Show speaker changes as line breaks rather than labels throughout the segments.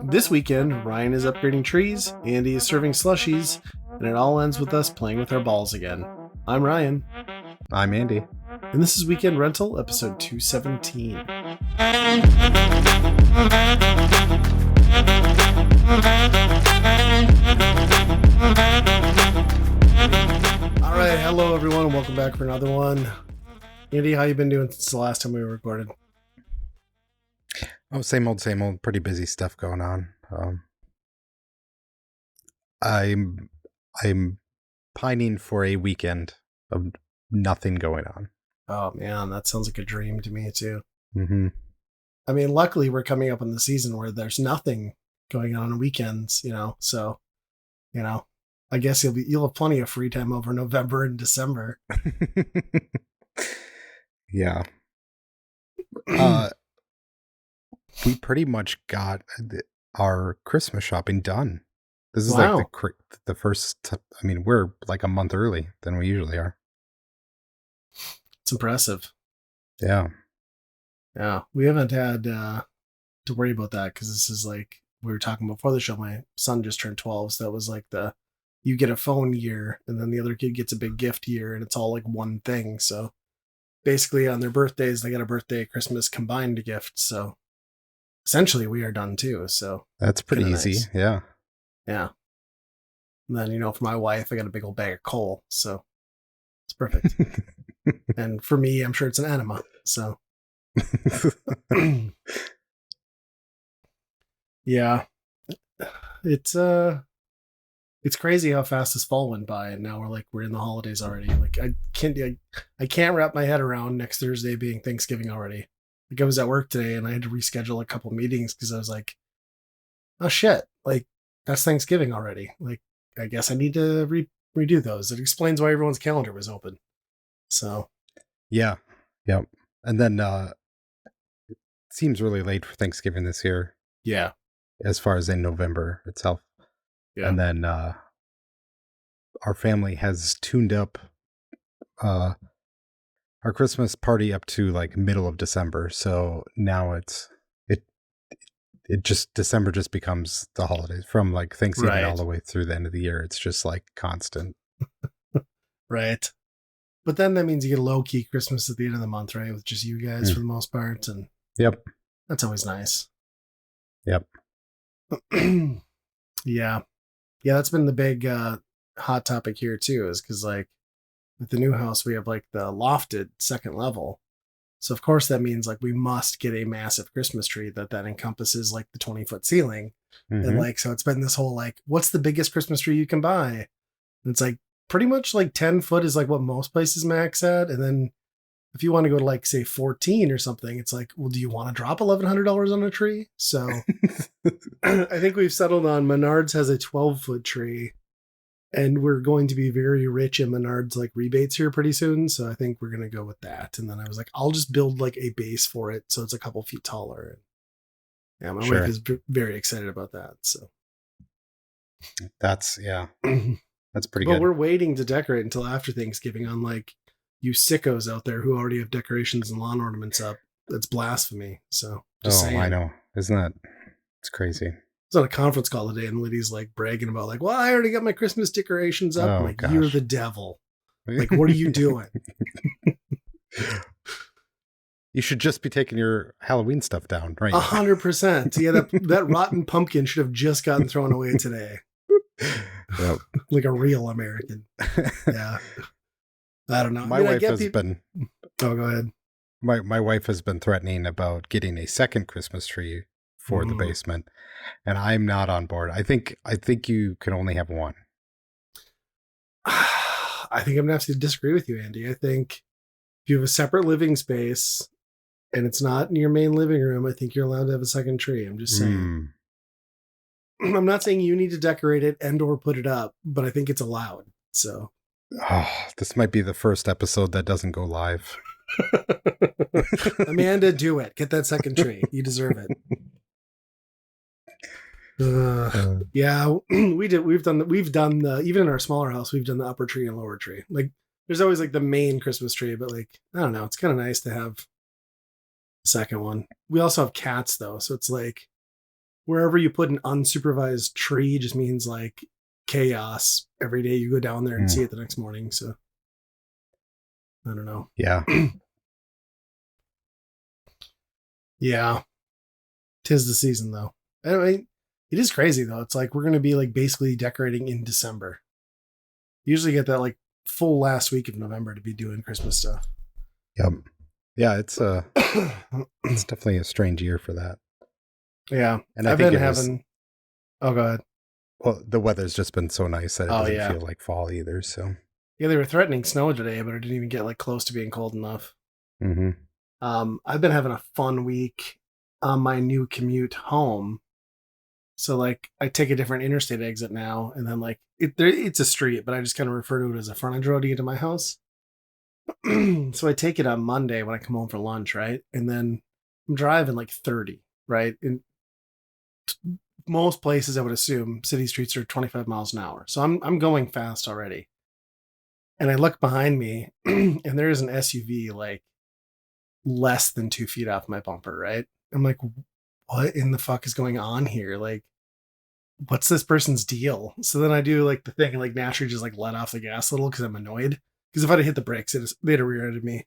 This weekend, Ryan is upgrading trees, Andy is serving slushies, and it all ends with us playing with our balls again. I'm Ryan.
I'm Andy.
And this is Weekend Rental, episode 217. Alright, hello everyone, and welcome back for another one. Andy, how you been doing since the last time we recorded?
Oh, same old, pretty busy stuff going on. I'm pining for a weekend of nothing going on.
Oh man, that sounds like a dream to me too.
Mm-hmm.
I mean, luckily we're coming up on the season where there's nothing going on weekends, so, I guess you'll have plenty of free time over November and December.
Yeah. We pretty much got our Christmas shopping done. This is
Wow.
like the first, we're like a month early than we usually are.
It's impressive.
Yeah.
Yeah. We haven't had to worry about that because this is like, we were talking before the show, my son just turned 12. So that was like you get a phone year and then the other kid gets a big gift year and it's all like one thing. So basically on their birthdays, they got a birthday, Christmas combined gift. So essentially we are done too. So
that's pretty easy. Nice. Yeah.
Yeah. And then, for my wife, I got a big old bag of coal. So it's perfect. And for me, I'm sure it's an enema. So yeah. It's crazy how fast this fall went by, and now we're in the holidays already. Like I can't wrap my head around next Thursday being Thanksgiving already. Like I was at work today and I had to reschedule a couple meetings because I was like, oh shit, like that's Thanksgiving already. Like I guess I need to redo those. It explains why everyone's calendar was open. So
yeah. Yep. And then it seems really late for Thanksgiving this year.
Yeah.
As far as in November itself.
Yeah.
And then our family has tuned up our Christmas party up to like middle of December. So now December just becomes the holidays from like Thanksgiving all the way through the end of the year. It's just like constant.
Right. But then that means you get a low key Christmas at the end of the month, right? With just you guys for the most part. And
yep.
That's always nice.
Yep.
Yeah. Yeah, that's been the big hot topic here too, is because like with the new house, we have like the lofted second level. So of course that means like we must get a massive Christmas tree that encompasses like the 20-foot ceiling. Mm-hmm. And like, so it's been this whole like, what's the biggest Christmas tree you can buy? And it's like pretty much like 10 foot is like what most places max at. And then if you want to go to like say 14 or something, it's like, well, do you want to drop $1,100 on a tree? So I think we've settled on Menards has a 12-foot tree. And we're going to be very rich in Menards like rebates here pretty soon. So I think we're going to go with that. And then I was like, I'll just build like a base for it. So it's a couple feet taller. Yeah, my wife is very excited about that. So
that's pretty good.
But we're waiting to decorate until after Thanksgiving, unlike you sickos out there who already have decorations and lawn ornaments up. That's blasphemy. So just saying.
I know. Isn't that? It's crazy.
I was on a conference call today and Liddy's like bragging about like, well, I already got my Christmas decorations up. I'm like, gosh. You're the devil. Like, what are you doing?
You should just be taking your Halloween stuff down, right?
100%. Yeah, that rotten pumpkin should have just gotten thrown away today.
Yep.
Like a real American. Yeah. I don't know.
My wife has been...
Oh, go ahead.
My wife has been threatening about getting a second Christmas tree for the basement, and I'm not on board. I think you can only have one.
I think I'm gonna have to disagree with you, Andy. I think if you have a separate living space and it's not in your main living room, I think you're allowed to have a second tree. I'm just saying. I'm not saying you need to decorate it and or put it up, but I think it's allowed. So
this might be the first episode that doesn't go live.
Amanda, do it. Get that second tree. You deserve it. Yeah, we've done the even in our smaller house, we've done the upper tree and lower tree. Like there's always like the main Christmas tree, but like I don't know, it's kind of nice to have second one. We also have cats though, so it's like wherever you put an unsupervised tree just means like chaos every day you go down there and
Mm,
see it the next morning. So I don't know.
yeah.
Yeah, tis the season though. I mean, it is crazy though. It's like we're gonna be like basically decorating in December. Usually get that like full last week of November to be doing Christmas stuff.
Yep. Yeah, it's definitely a strange year for that.
Yeah,
And I
I've
think
been
it was
having. Oh, go ahead.
well, the weather's just been so nice that it
Oh
doesn't
yeah,
feel like fall either. So,
yeah. They were threatening snow today, but it didn't even get like close to being cold enough.
hmm
I've been having a fun week on my new commute home. So like, I take a different interstate exit now, and then like it's a street, but I just kind of refer to it as a frontage road to get to my house. So I take it on Monday when I come home for lunch, right? And then I'm driving like 30, right? In most places, I would assume city streets are 25 miles an hour. So I'm going fast already. And I look behind me, and there is an SUV like less than 2 feet off my bumper, right? I'm like, what in the fuck is going on here? Like, what's this person's deal? So then I do like the thing and like naturally just like let off the gas a little because I'm annoyed. Because if I'd have hit the brakes, they'd have rear-ended me.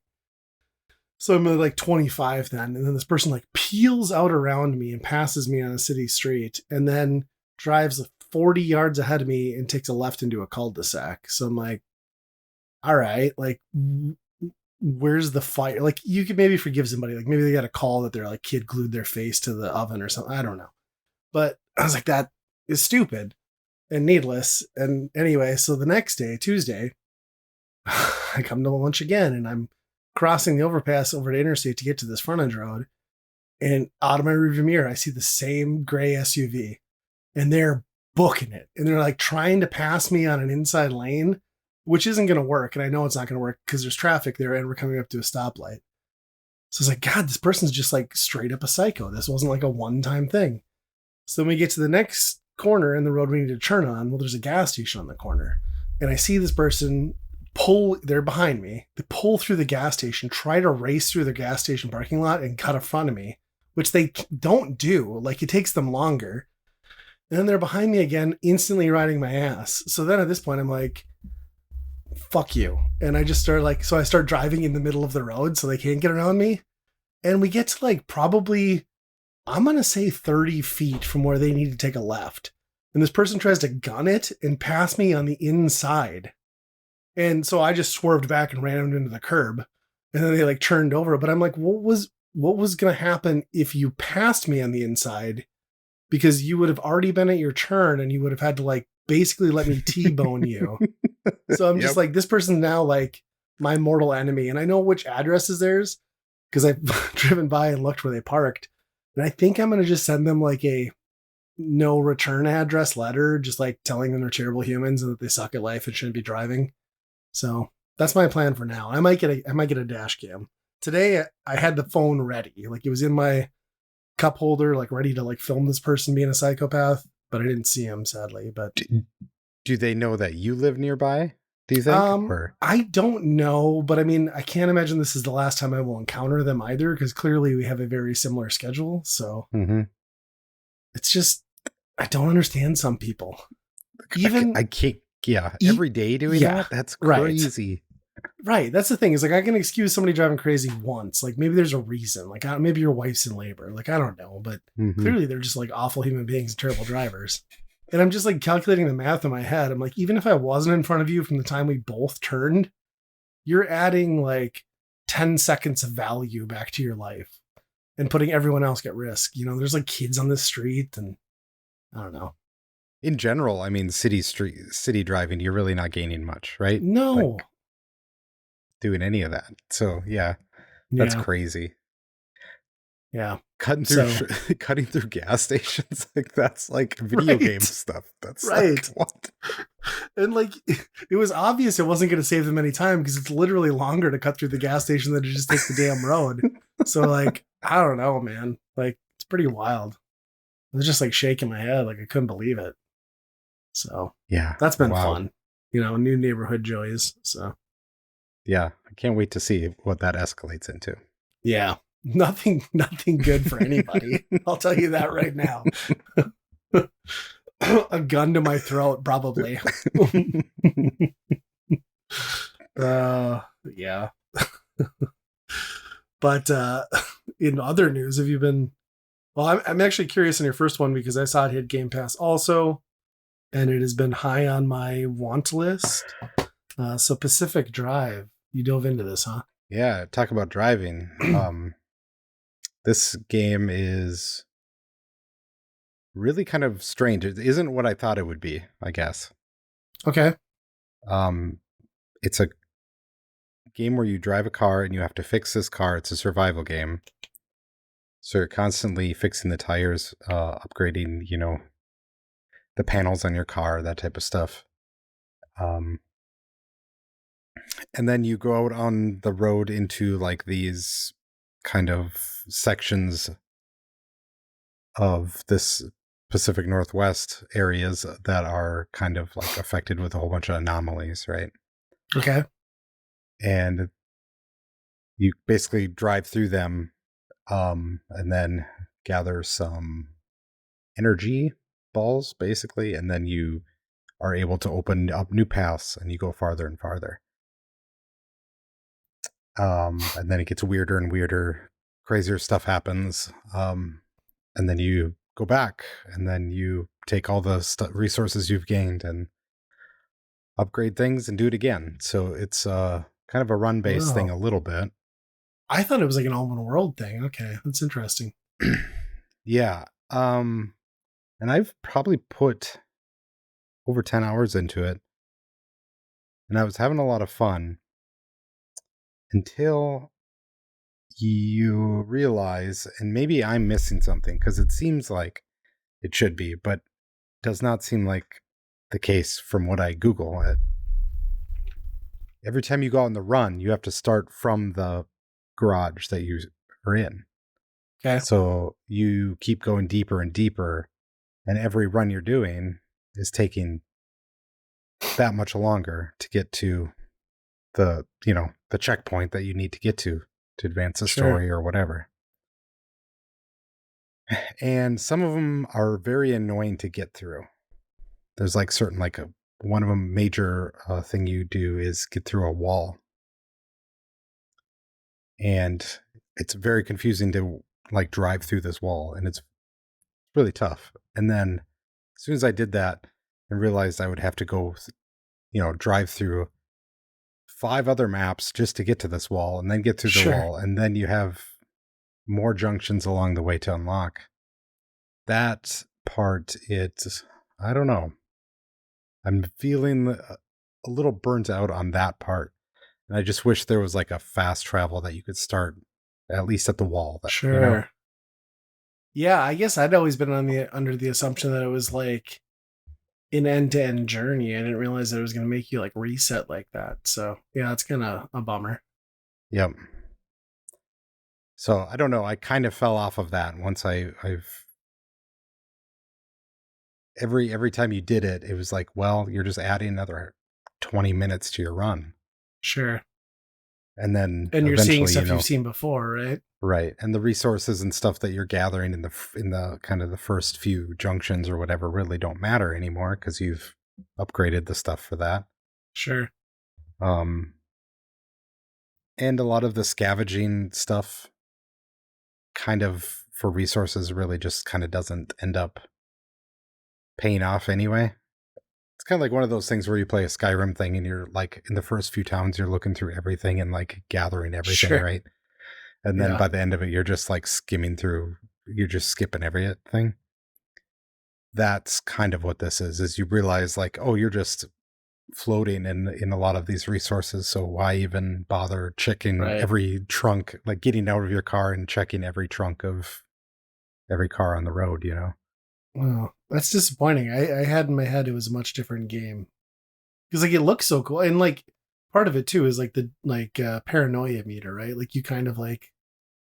So I'm at like 25 then, and then this person like peels out around me and passes me on a city street, and then drives 40 yards ahead of me and takes a left into a cul-de-sac. So I'm like, all right, like where's the fire? Like you could maybe forgive somebody, like maybe they got a call that their like kid glued their face to the oven or something. I don't know, but I was like, that is stupid and needless. And anyway, so the next day, Tuesday, I come to lunch again, and I'm crossing the overpass over to interstate to get to this frontage road. And out of my rearview mirror, I see the same gray SUV, and they're booking it, and they're like trying to pass me on an inside lane, which isn't going to work. And I know it's not going to work because there's traffic there, and we're coming up to a stoplight. So it's like, God, this person's just like straight up a psycho. This wasn't like a one-time thing. So when we get to the next corner in the road we need to turn on, well, there's a gas station on the corner. And I see this person they're behind me. They pull through the gas station, try to race through the gas station parking lot and cut in front of me, which they don't do. Like it takes them longer. And then they're behind me again, instantly riding my ass. So then at this point, I'm like, fuck you. And I just start like, so I start driving in the middle of the road so they can't get around me. And we get to like probably, I'm going to say 30 feet from where they need to take a left. And this person tries to gun it and pass me on the inside. And so I just swerved back and ran into the curb. And then they like turned over. But I'm like, what was going to happen if you passed me on the inside? Because you would have already been at your turn and you would have had to like basically let me T-bone you. So I'm just
Yep.
like, this person's now like my mortal enemy. And I know which address is theirs because I've driven by and looked where they parked. And I think I'm going to just send them like a no return address letter, just like telling them they're terrible humans and that they suck at life and shouldn't be driving. So that's my plan for now. I might get a dash cam. Today I had the phone ready. Like it was in my cup holder, like ready to like film this person being a psychopath, but I didn't see him sadly. But
Do they know that you live nearby? Do you think? Or
I don't know, but I mean, I can't imagine this is the last time I will encounter them either, because clearly we have a very similar schedule. So
Mhm.
it's just I don't understand some people. Even
I can't. Yeah, every day doing
yeah,
that. That's
right.
crazy.
Right. That's the thing is like I can excuse somebody driving crazy once. Like maybe there's a reason. Like maybe your wife's in labor. Like I don't know, but
hmm
clearly they're just like awful human beings and terrible drivers. And I'm just like calculating the math in my head. I'm like, even if I wasn't in front of you from the time we both turned, you're adding like 10 seconds of value back to your life and putting everyone else at risk. You know, there's like kids on the street and I don't know.
In general, I mean, city driving, you're really not gaining much, right?
No.
Like doing any of that. So yeah, that's
Yeah.
crazy.
Yeah.
Cutting through
So,
cutting through gas stations, like that's like video game
right.
stuff. That's like
Right.
what?
And like it was obvious it wasn't going to save them any time because it's literally longer to cut through the gas station than to just take the damn road. So like I don't know, man. Like it's pretty wild. I was just like shaking my head, like I couldn't believe it. So
Yeah.
that's been
Wow.
fun. You know, new neighborhood joys. So
Yeah. I can't wait to see what that escalates into.
yeah, Nothing good for anybody. I'll tell you that right now. A gun to my throat, probably. Yeah. But in other news, have you been? Well, I'm actually curious in your first one because I saw it hit Game Pass also, and it has been high on my want list. So Pacific Drive, you dove into this, huh?
Yeah, talk about driving. This game is really kind of strange. It isn't what I thought it would be, I guess.
Okay.
Um, it's a game where you drive a car and you have to fix this car. It's a survival game. So you're constantly fixing the tires, upgrading, the panels on your car, that type of stuff. And then you go out on the road into like these kind of sections of this Pacific Northwest areas that are kind of like affected with a whole bunch of anomalies, right?
Okay.
And you basically drive through them, and then gather some energy balls, basically, and then you are able to open up new paths and you go farther and farther. And then it gets weirder and weirder, crazier stuff happens. And then you go back and then you take all the resources you've gained and upgrade things and do it again. So it's kind of a run based thing
Wow.
a little bit.
I thought it was like an open world thing. Okay, that's interesting.
Yeah. And I've probably put over 10 hours into it. And I was having a lot of fun until you realize, and maybe I'm missing something because it seems like it should be, but does not seem like the case from what I Google it. Every time you go on the run, you have to start from the garage that you are in.
Okay.
So you keep going deeper and deeper, and every run you're doing is taking that much longer to get to the checkpoint that you need to get to advance the
Sure.
story or whatever. And some of them are very annoying to get through. There's like certain one of them major thing you do is get through a wall, and it's very confusing to like drive through this wall, and it's really tough. And then as soon as I did that and realized I would have to go, drive through 5 other maps just to get to this wall and then get through the
Sure.
wall, and then you have more junctions along the way to unlock. That part, I don't know. I'm feeling a little burnt out on that part. And I just wish there was like a fast travel that you could start at least at the wall that.
Sure. Yeah, I guess I'd always been under the assumption that it was like an end to end journey. I didn't realize that it was going to make you like reset like that. So yeah, it's kind of a bummer.
Yep. So I don't know. I kind of fell off of that once I've every time you did it, it was like, well, you're just adding another 20 minutes to your run.
Sure.
And then
And you're seeing
eventually,
stuff you've seen before, right?
right. And the resources and stuff that you're gathering in the kind of the first few junctions or whatever really don't matter anymore because you've upgraded the stuff for that.
Sure.
Um, and a lot of the scavenging stuff kind of for resources really just kind of doesn't end up paying off anyway. It's kind of like one of those things where you play a Skyrim thing and you're like in the first few towns, you're looking through everything and like gathering everything,
Sure.
right? And then
Yeah.
by the end of it, you're just like skimming through, you're just skipping everything. That's kind of what this is you realize like, oh, you're just floating in a lot of these resources. So why even bother checking
Right.
every trunk, like getting out of your car and checking every trunk of every car on the road?
Well, that's disappointing. I had in my head it was a much different game because like it looks so cool, and like part of it too is like the paranoia meter, right? Like you kind of like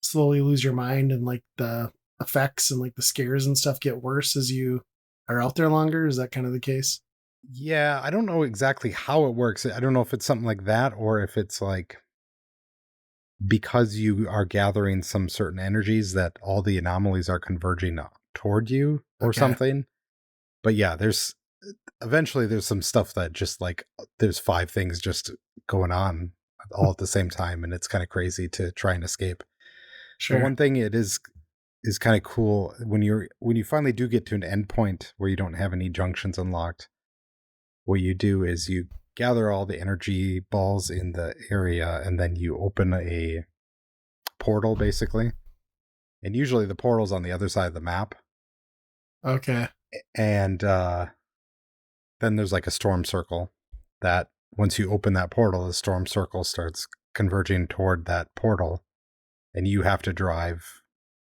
slowly lose your mind, and like the effects and like the scares and stuff get worse as you are out there longer. Is that kind of the case?
Yeah, I don't know exactly how it works. I don't know if it's something like that or if it's like because you are gathering some certain energies that all the anomalies are converging toward you or
Okay.
something. But yeah, there's eventually there's some stuff that just like there's 5 things just going on all at the same time, and it's kind of crazy to try and escape. The
Sure.
one thing it is kind of cool when you finally do get to an endpoint where you don't have any junctions unlocked. What you do is you gather all the energy balls in the area, and then you open a portal basically. And usually the portal's on the other side of the map.
Okay.
And then there's like a storm circle that once you open that portal, the storm circle starts converging toward that portal, and you have to drive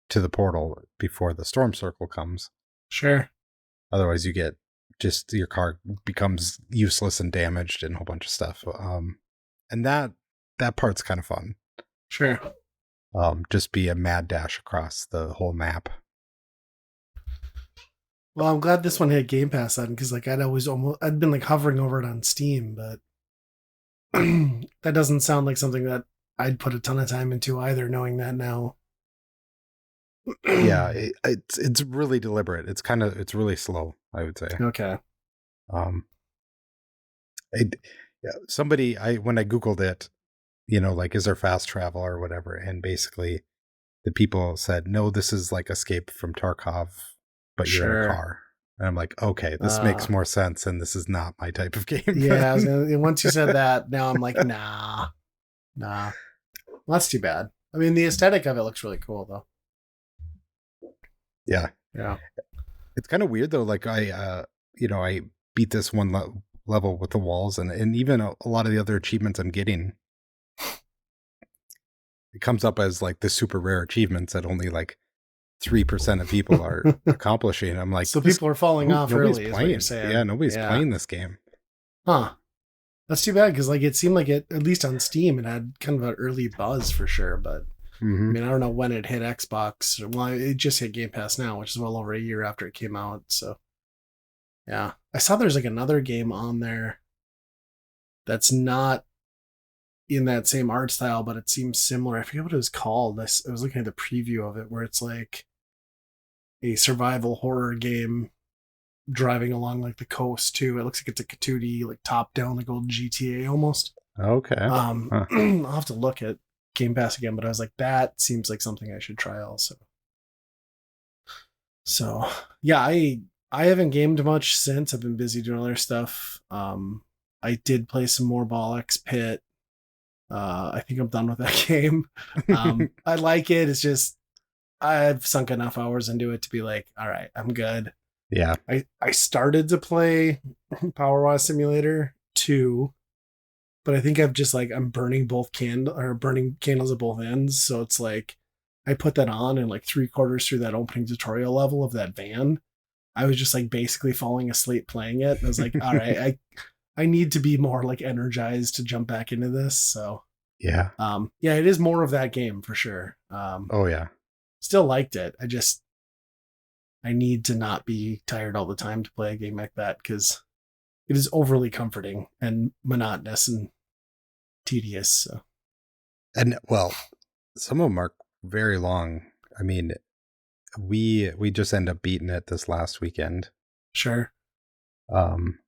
to the portal before the storm circle comes.
Sure.
Otherwise, you get just your car becomes useless and damaged and a whole bunch of stuff. And that part's kind of fun.
Sure.
Just be a mad dash across the whole map.
Well, I'm glad this one had Game Pass on because like I'd been like hovering over it on Steam, but that doesn't sound like something that I'd put a ton of time into either. Knowing that now.
Yeah, it's really deliberate. It's really slow, I would say.
Okay.
Um, somebody when I googled it, like is there fast travel or whatever, and basically the people said no, this is like Escape from Tarkov, but you're in a
Sure.
car. And I'm like, okay, this makes more sense, and this is not my type of game.
Yeah. Once you said that, now I'm like, nah, nah. Well, that's too bad. I mean, the aesthetic of it looks really cool, though.
Yeah,
Yeah.
it's kind of weird though. Like I beat this one level with the walls, and even a lot of the other achievements I'm getting, it comes up as like the super rare achievements that only like 3% of people are accomplishing. I'm like,
So people are falling off
nobody's
early, is what you're
playing. Yeah,
saying.
nobody's
Yeah.
playing this game.
Huh. That's too bad because like it seemed like it, at least on Steam, it had kind of an early buzz for sure. But I
Mm-hmm.
mean, I don't know when it hit Xbox. Well, it just hit Game Pass now, which is well over a year after it came out. So yeah, I saw there's like another game on there that's not in that same art style, but it seems similar. I forget what it was called. I was looking at the preview of it where it's like a survival horror game driving along like the coast too. It looks like it's a 2D like top down like old GTA almost.
Okay. Huh.
I'll have to look at Game Pass again, but I was like, that seems like something I should try also. So yeah, I haven't gamed much since. I've been busy doing other stuff. I did play some more Ball X Pit. I think I'm done with that game. I like it. It's just I've sunk enough hours into it to be like, all right, I'm good.
Yeah.
I started to play Power Wash Simulator 2, but I think I'm burning burning candles at both ends. So it's like I put that on and like 3/4 through that opening tutorial level of that van, I was just like basically falling asleep playing it. And I was like, all right, I need to be more like energized to jump back into this. So
Yeah.
yeah, it is more of that game for sure.
Oh yeah.
Still liked it. I need to not be tired all the time to play a game like that because it is overly comforting and monotonous and tedious. So.
And well, some of them are very long. I mean, we just end up beating it this last weekend.
Sure.
Um,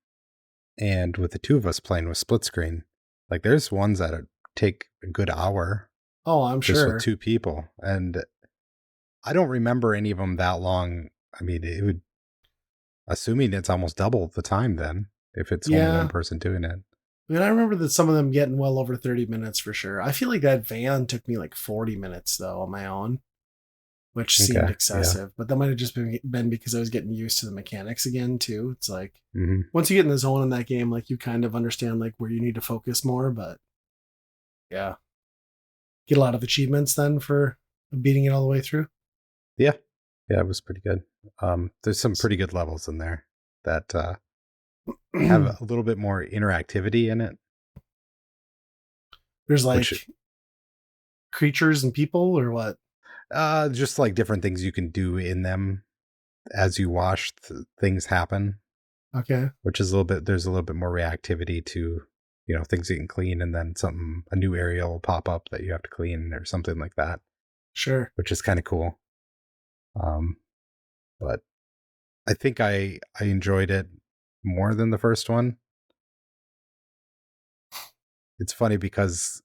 and with the two of us playing with split screen, like there's ones that take a good hour
Oh, I'm
just
sure.
with 2 people, and I don't remember any of them that long. I mean, it would, assuming it's almost double the time then, if it's only one
Yeah.
person doing it.
I mean, I remember that some of them getting well over 30 minutes for sure. I feel like that van took me like 40 minutes though on my own, which seemed
Okay. Yeah.
excessive. But that might have just been because I was getting used to the mechanics again too. It's like
Mm-hmm.
once you get in the zone in that game, like you kind of understand like where you need to focus more. But yeah, get a lot of achievements then for beating it all the way through.
Yeah. Yeah, it was pretty good. There's some pretty good levels in there that have a little bit more interactivity in it.
There's like creatures and people or what?
Just like different things you can do in them as you wash, things happen.
Okay.
Which is there's a little bit more reactivity to, things you can clean, and then a new area will pop up that you have to clean or something like that,
Sure.
which is kind of cool. Um, but I think I enjoyed it more than the first one. It's funny because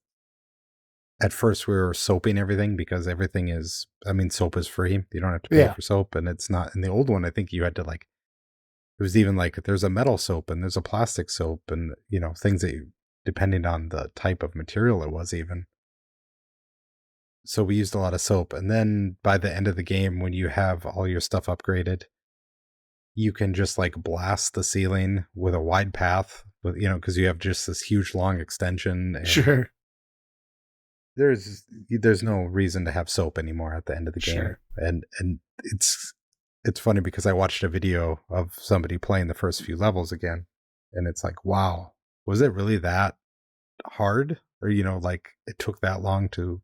at first we were soaping everything because everything is, I mean, soap is free. You don't have to pay
Yeah.
for soap, and it's not in the old one. I think you had to like, it was even like there's a metal soap and there's a plastic soap, and things that depending on the type of material it was even. So we used a lot of soap, and then by the end of the game, when you have all your stuff upgraded, you can just like blast the ceiling with a wide path with, because you have just this huge long extension, and
Sure.
there's no reason to have soap anymore at the end of the game.
Sure.
And it's funny because I watched a video of somebody playing the first few levels again, and it's like, wow, was it really that hard? Or like it took that long to,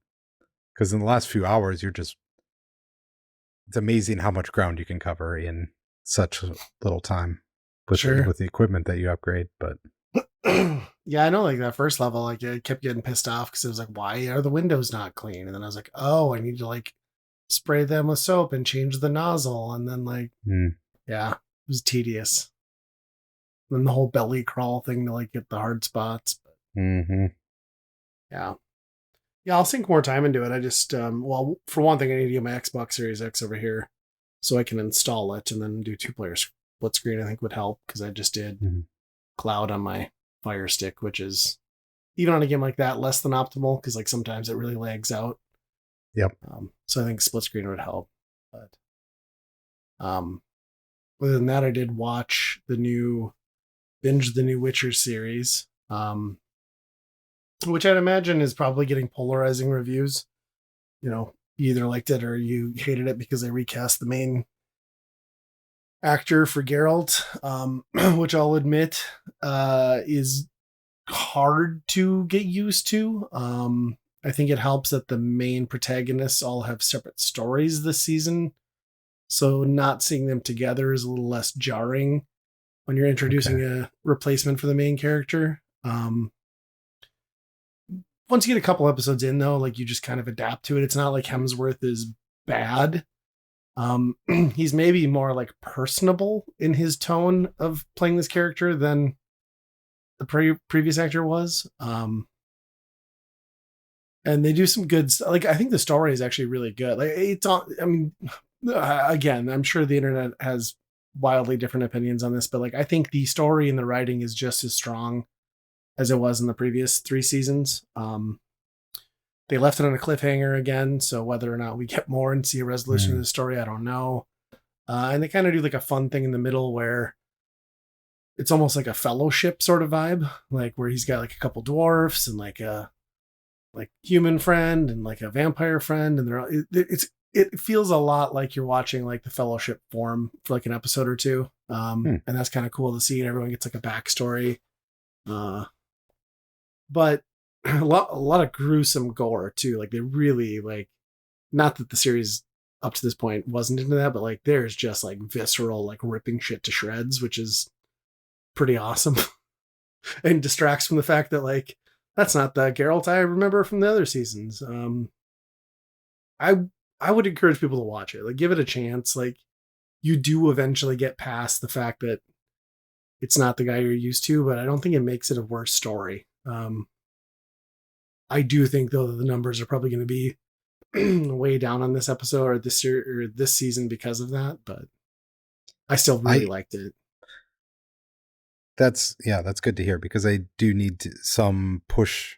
because in the last few hours it's amazing how much ground you can cover in such little time with
Sure.
the equipment that you upgrade. But
Yeah, I know. Like that first level, like I kept getting pissed off because it was like, why are the windows not clean? And then I was like, oh, I need to like spray them with soap and change the nozzle, and then like,
mm,
yeah, it was tedious. And then the whole belly crawl thing to like get the hard spots. But
hmm
yeah, yeah, I'll sink more time into it. I just, well, for one thing, I need to get my Xbox Series X over here so I can install it and then do 2-player split screen. I think would help because I just did
hmm
cloud on my Fire Stick, which is even on a game like that less than optimal because like sometimes it really lags out.
yep.
So I think split screen would help. But other than that, I did watch the new Witcher series, which I'd imagine is probably getting polarizing reviews. You either liked it or you hated it because they recast the main actor for Geralt, which I'll admit is hard to get used to. I think it helps that the main protagonists all have separate stories this season. So not seeing them together is a little less jarring when you're introducing
Okay.
a replacement for the main character. Once you get a couple episodes in, though, like you just kind of adapt to it. It's not like Hemsworth is bad. He's maybe more like personable in his tone of playing this character than the previous actor was. And they do some good stuff. Like I think the story is actually really good. Like it's on. I mean, again, I'm sure the internet has wildly different opinions on this, but like I think the story and the writing is just as strong as it was in the previous 3 seasons. They left it on a cliffhanger again, so whether or not we get more and see a resolution of
Mm,
the story, I don't know. And they kind of do like a fun thing in the middle where it's almost like a fellowship sort of vibe, like where he's got like a couple dwarfs and like a human friend and like a vampire friend, and it feels a lot like you're watching like the Fellowship form for like an episode or two,
hmm.
and that's kind of cool to see. And everyone gets like a backstory, uh, but a lot of gruesome gore too. Like they really like, not that the series up to this point wasn't into that, but like there's just like visceral like ripping shit to shreds, which is pretty awesome and distracts from the fact that like that's not the Geralt I remember from the other seasons. I I would encourage people to watch it. Like give it a chance. Like you do eventually get past the fact that it's not the guy you're used to, but I don't think it makes it a worse story. I do think though that the numbers are probably going to be way down on this episode or this season because of that, but I still really
I
liked it.
that's good to hear because I do need some push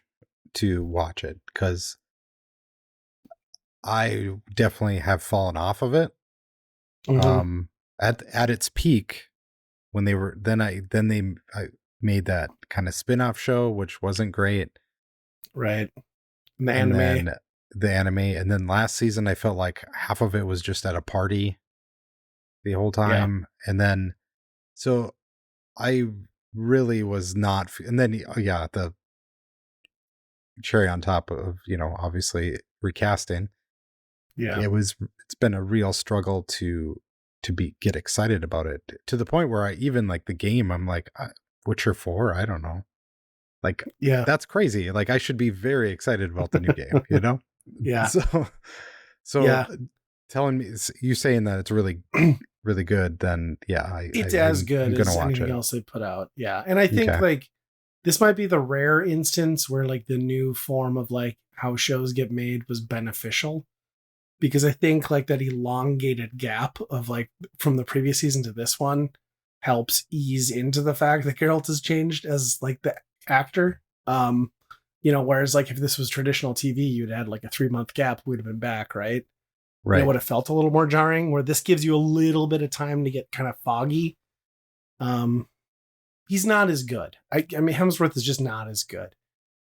to watch it because I definitely have fallen off of it.
Mm-hmm.
At its peak when they were I made that kind of spin-off show which wasn't great,
Right. And the
and
anime.
then the anime, and then last season I felt like half of it was just at a party the whole
Yeah.
time, and then so I really was not and then yeah, the cherry on top of, obviously recasting,
Yeah.
it's been a real struggle to be get excited about it to the point where I even like the game, I'm like, Witcher 4, I don't know. Like,
Yeah.
that's crazy. Like, I should be very excited about the new game, you know?
Yeah.
So, so
Yeah.
telling me, you saying that it's really, really good, then yeah,
It's as
I'm
good
going to
as
watch
anything
it.
else they put out. Yeah. And I think
Okay.
like this might be the rare instance where like the new form of like how shows get made was beneficial, because I think like that elongated gap of like from the previous season to this one helps ease into the fact that Geralt has changed as like the actor. Whereas like if this was traditional TV, you'd had like a 3 month gap, we'd have been back, right? And it
Right.
would have felt a little more jarring. Where this gives you a little bit of time to get kind of foggy. Um, he's not as good. I mean, Hemsworth is just not as good,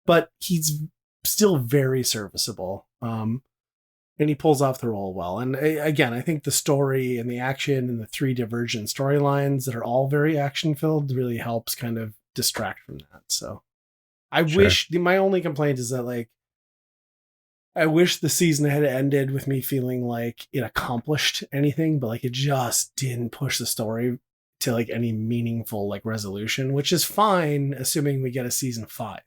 but he's still very serviceable. And he pulls off the role well. And again, I think the story and the action and the three divergent storylines that are all very action filled really helps kind of distract from that. So I
Sure.
wish my only complaint is that like I wish the season had ended with me feeling like it accomplished anything, but like it just didn't push the story to like any meaningful like resolution, which is fine, assuming we get a season 5.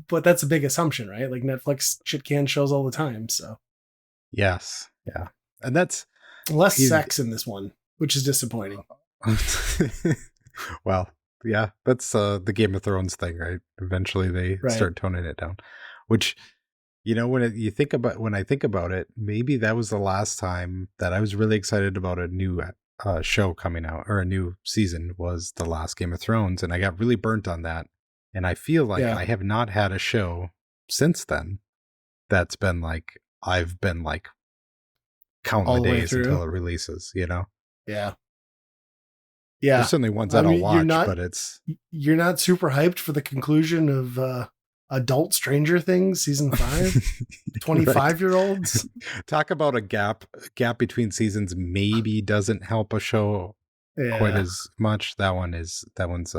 But that's a big assumption, right? Like Netflix shit can shows all the time, so
Yes. Yeah. And that's,
less
he's,
sex in this one, which is disappointing.
well, yeah, that's the Game of Thrones thing, right? Eventually they
Right.
start toning it down, which, when I think about it, maybe that was the last time that I was really excited about a new show coming out, or a new season, was the last Game of Thrones, and I got really burnt on that. And I feel like
Yeah.
I have not had a show since then that's been like, I've been like counting
All
the
the way
days until
through.
it releases, you know?
Yeah.
There's
Yeah.
certainly ones
I
that I'll
mean,
watch, but it's
you're not super hyped for the conclusion of adult Stranger Things season 5?
right.
25-year-olds?
Talk about a gap between seasons maybe doesn't help a show quite
Yeah.
as much. That one's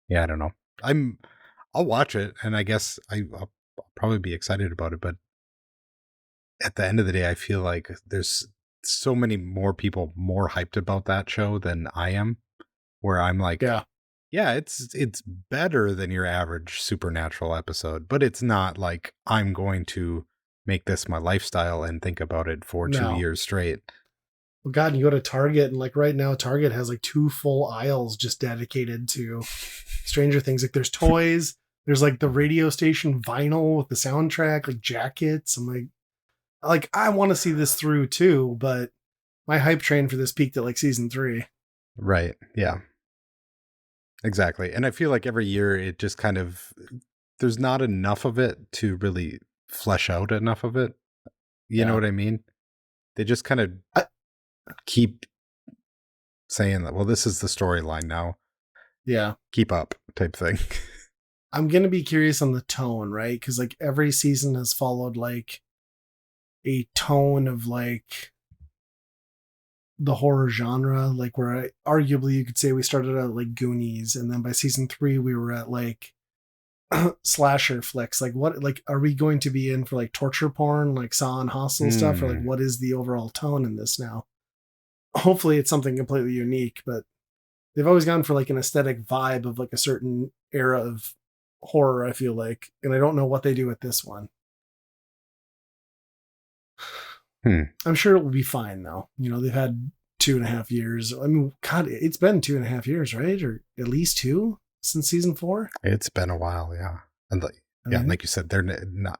yeah, I don't know. I'll watch it, and I guess I'll probably be excited about it, but at the end of the day, I feel like there's so many more people more hyped about that show than I am, where I'm like,
Yeah.
yeah, it's better than your average Supernatural episode, but it's not like I'm going to make this my lifestyle and think about it for two
No.
years straight.
Well, God, you go to Target and like right now, Target has like 2 full aisles just dedicated to Stranger Things. Like there's toys, there's like the radio station vinyl with the soundtrack, like jackets. I'm like I want to see this through too, but my hype train for this peaked at like season 3.
Right. Yeah. Exactly. And I feel like every year it just kind of, there's not enough of it to really flesh out enough of it. You know
Yeah.
what I mean? They just kind of
I,
keep saying that, well, this is the storyline now.
yeah.
Keep up type thing.
I'm going to be curious on the tone, right? Cuz like every season has followed like a tone of like the horror genre, like where arguably you could say we started out like Goonies, and then by season 3 we were at like slasher flicks. Like what, like are we going to be in for like torture porn, like Saw and Hostel stuff, or like
Hmm.
what is the overall tone in this now? Hopefully it's something completely unique, but they've always gone for like an aesthetic vibe of like a certain era of horror, I feel like, and I don't know what they do with this one.
Hmm.
I'm sure it will be fine though. They've had 2.5 years. I mean, God, it's been 2.5 years, right? Or at least 2 since season 4.
It's been a while. Yeah. And like,
I
yeah,
mean,
like you said, they're not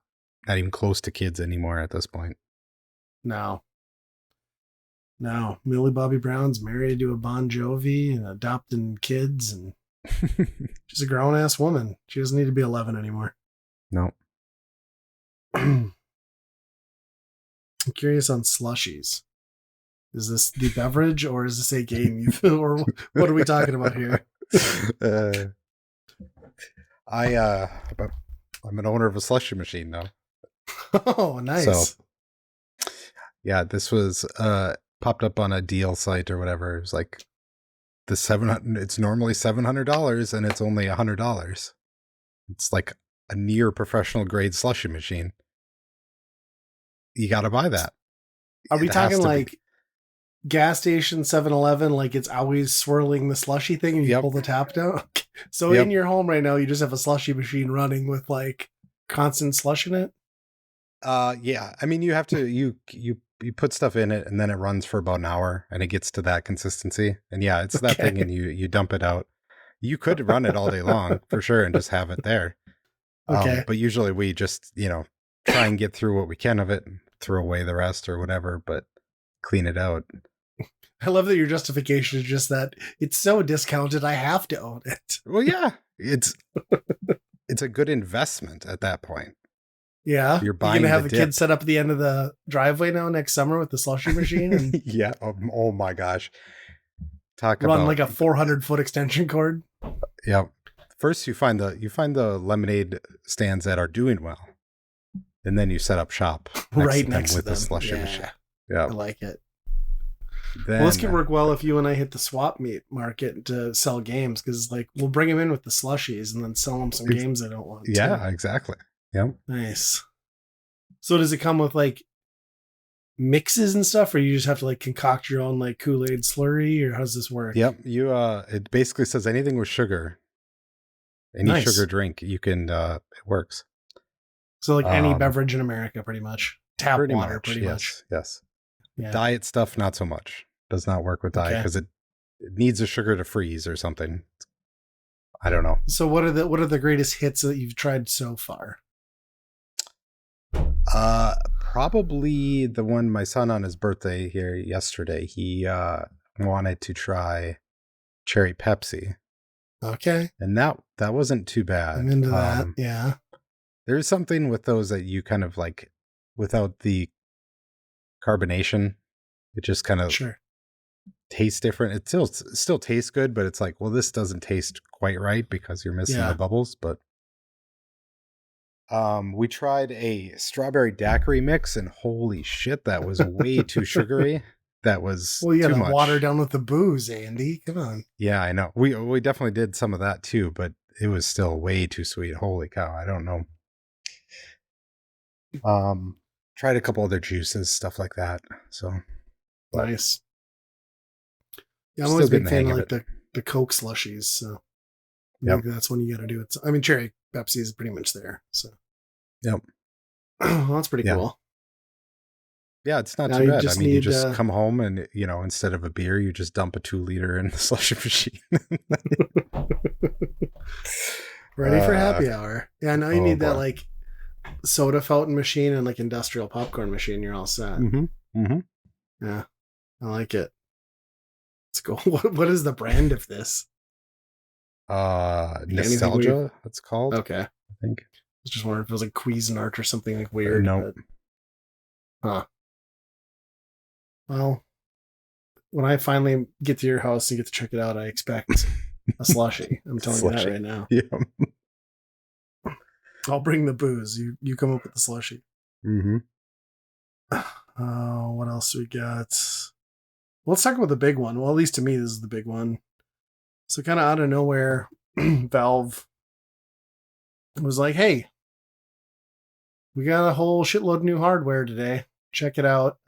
even close to kids anymore at this point.
no, no. Millie Bobby Brown's married to a Bon Jovi and adopting kids, and she's a grown ass woman. She doesn't need to be 11 anymore.
No.
I'm curious on slushies. Is this the beverage or is this a game? Or what are we talking about here?
uh, I but I'm an owner of a slushy machine now.
Oh,
So
nice.
yeah, this was popped up on a deal site or whatever. It was like the 700, it's normally $700 and it's only $100. It's like a near professional grade slushy machine. You got to buy that.
Are we
It has
talking
to be.
like gas station 7-Eleven, like it's always swirling the slushy thing and you
Yep.
pull the tap down? So in
Yep.
your home right now, you just have a slushy machine running with like constant slush in it.
Yeah. I mean, you have to you put stuff in it, and then it runs for about an hour, and it gets to that consistency. And yeah, it's that
Okay.
thing, and you dump it out. You could run it all day long for sure, and just have it there.
Okay.
But usually we just try and get through what we can of it, and throw away the rest or whatever, but clean it out.
I love that your justification is just that it's so discounted. I have to own it.
Well, yeah, it's a good investment at that point.
Yeah.
You're
You gonna
buying the
have the
dip.
kids set up at the end of the driveway now next summer with the slushy machine and
Yeah. Oh my gosh. Talk
run
about
like a 400-foot extension cord
yeah. First, you find the lemonade stands that are doing well, and then you set up shop next to
right
them
next to
with the
them.
slushy machine.
Yeah.
Yeah.
I like it. Well, this could
Then
work well if you and I hit the swap meet market to sell games because, like, we'll bring them in with the slushies and then sell them some games they don't want.
yeah,
Too.
exactly. Yep.
Nice. So, does it come with like mixes and stuff, or you just have to like concoct your own like Kool-Aid slurry, or how does this work?
Yep. It basically says anything with sugar, any
Nice.
sugar drink, you can. It works.
So, like any
Um,
beverage in America, pretty much. Tap
Pretty
water,
much.
pretty much.
Yes. Yes.
Yeah.
Diet stuff, not so much. Does not work with diet
Okay.
because it needs the sugar to freeze or something. I don't know.
So, what are the greatest hits that you've tried so far?
Probably the one my son on his birthday here yesterday. He wanted to try cherry Pepsi,
Okay,
and that wasn't too bad.
I'm into that. Yeah.
There's something with those that you kind of like without the carbonation, it just kind of
Sure.
tastes different. It still tastes good, but it's like, well, this doesn't taste quite right because you're missing
Yeah.
the bubbles. But we tried a strawberry daiquiri mix, and holy shit, that was way too sugary. That was
Well, you
too
gotta
much.
water down with the booze, Andy. Come on.
Yeah, I know. We definitely did some of that too, but it was still way too sweet. Holy cow, I don't know. Tried a couple other juices, stuff like that. So but
Nice. Yeah, I'm
still
always a
getting
big
the
fan
hang
of
of
like
it.
the Coke slushies. So I
Yep.
think that's when you got to do it. I mean, cherry Pepsi is pretty much there. So
Yep.
well, that's pretty
Yeah.
cool.
Yeah, it's not
Now
too
you
bad. I
just
mean, you
need
just come home and instead of a beer, you just dump a 2 liter in the slushy machine.
ready for happy hour. Yeah, now you
Oh
need that
boy.
like soda fountain machine and like industrial popcorn machine. You're all set.
Mm-hmm. Mm-hmm.
Yeah, I like it. Let's go. What is the brand of this? Anything
Nostalgia, it's called.
Okay.
I think.
I was just wondering if it was like Cuisinart or something like weird.
No.
But, huh. Well, when I finally get to your house and get to check it out, I expect a slushy. I'm telling you that
Slushy.
right now.
Yeah.
I'll bring the booze. You come up with the slushy.
Mm-hmm.
Oh, what else we got? Well, let's talk about the big one. Well, at least to me, this is the big one. So, kind of out of nowhere, Valve was like, "Hey, we got a whole shitload of new hardware today. Check it out.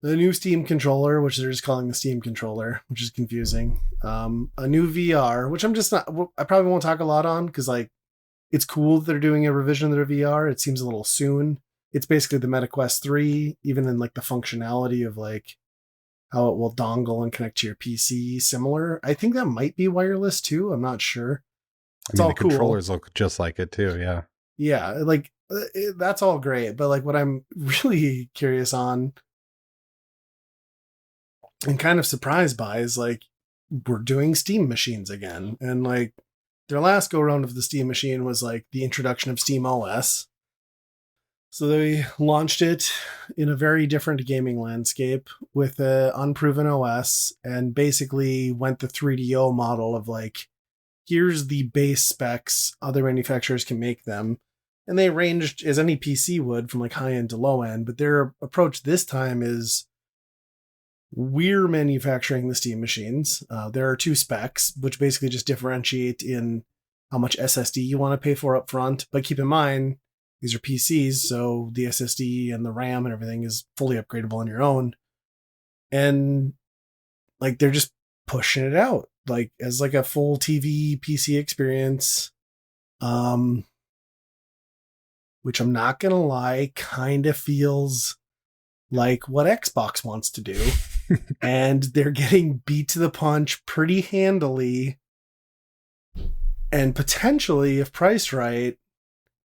The new Steam controller, which they're just calling the Steam controller, which is confusing. A new VR, which I'm just not. I probably won't talk a lot on because like it's cool that they're doing a revision of their VR. It seems a little soon. It's basically the Meta Quest 3, even in like the functionality of like how it will dongle and connect to your PC. Similar. I think that might be wireless too. I'm not sure. It's all
the
cool.
controllers look just like it too. Yeah.
Yeah, like that's all great, but like what I'm really curious on and kind of surprised by is like we're doing Steam machines again, and like their last go round of the Steam machine was like the introduction of Steam OS. So they launched it in a very different gaming landscape with a unproven OS and basically went the 3DO model of like, here's the base specs, other manufacturers can make them. And they ranged as any PC would from like high end to low end, but their approach this time is we're manufacturing the Steam machines. There are 2 specs, which basically just differentiate in how much SSD you want to pay for up front. But keep in mind, these are PCs, so the SSD and the RAM and everything is fully upgradable on your own. And like they're just pushing it out. like as like a full TV PC experience. Um, which I'm not gonna lie, kind of feels like what Xbox wants to do. And they're getting beat to the punch pretty handily. And potentially, if priced right,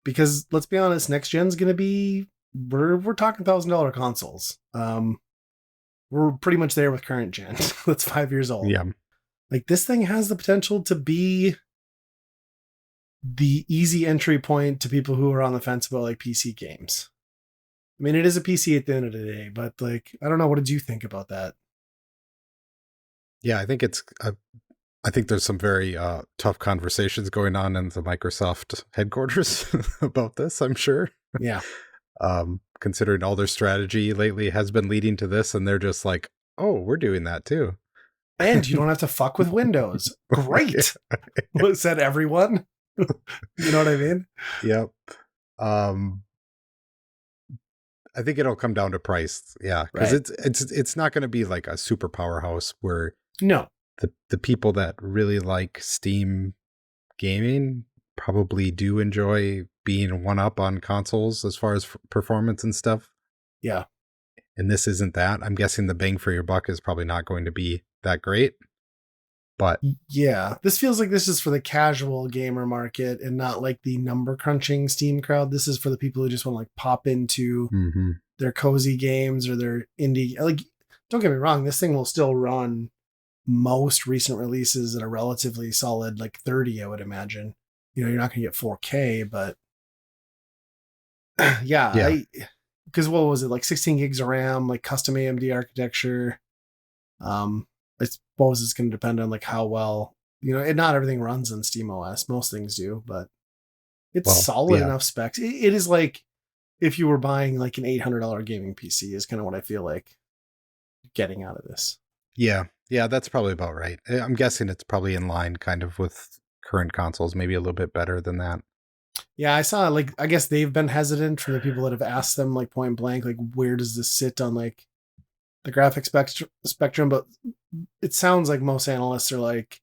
because let's be honest, next gen's gonna be we're talking $1,000 consoles. We're pretty much there with current gen. That's 5 years old.
Yeah.
Like this thing has the potential to be the easy entry point to people who are on the fence about like PC games. I mean, it is a PC at the end of the day, but like, I don't know. What did you think about that?
Yeah, I think I think there's some very tough conversations going on in the Microsoft headquarters about this, I'm sure.
Yeah.
Considering all their strategy lately has been leading to this, and they're just like, oh, we're doing that too.
And you don't have to fuck with Windows. Great. Said everyone. You know what I mean?
Yep. Um, I think it'll come down to price. Yeah, because
Right.
it's not going to be like a super powerhouse where
No.
the people that really like Steam gaming probably do enjoy being one up on consoles as far as performance and stuff.
Yeah.
And this isn't that. I'm guessing the bang for your buck is probably not going to be that great. But
Yeah. This feels like this is for the casual gamer market and not like the number crunching Steam crowd. This is for the people who just want to like pop into their cozy games or their indie. Like, don't get me wrong, this thing will still run most recent releases at a relatively solid like 30, I would imagine. You know, you're not going to get 4K, but yeah,
yeah,
because what was it, like 16 gigs of RAM, like custom AMD architecture. I suppose it's going to depend on like how well, you know, and not everything runs on Steam OS. Most things do, but it's
well,
solid
yeah,
enough specs. It is like if you were buying like an $800 gaming PC is kind of what I feel like getting out of this.
yeah, that's probably about right. I'm guessing it's probably in line kind of with current consoles, maybe a little bit better than that.
Yeah, I saw like I guess they've been hesitant from the people that have asked them like point blank, like where does this sit on like the graphic spectrum? But it sounds like most analysts are like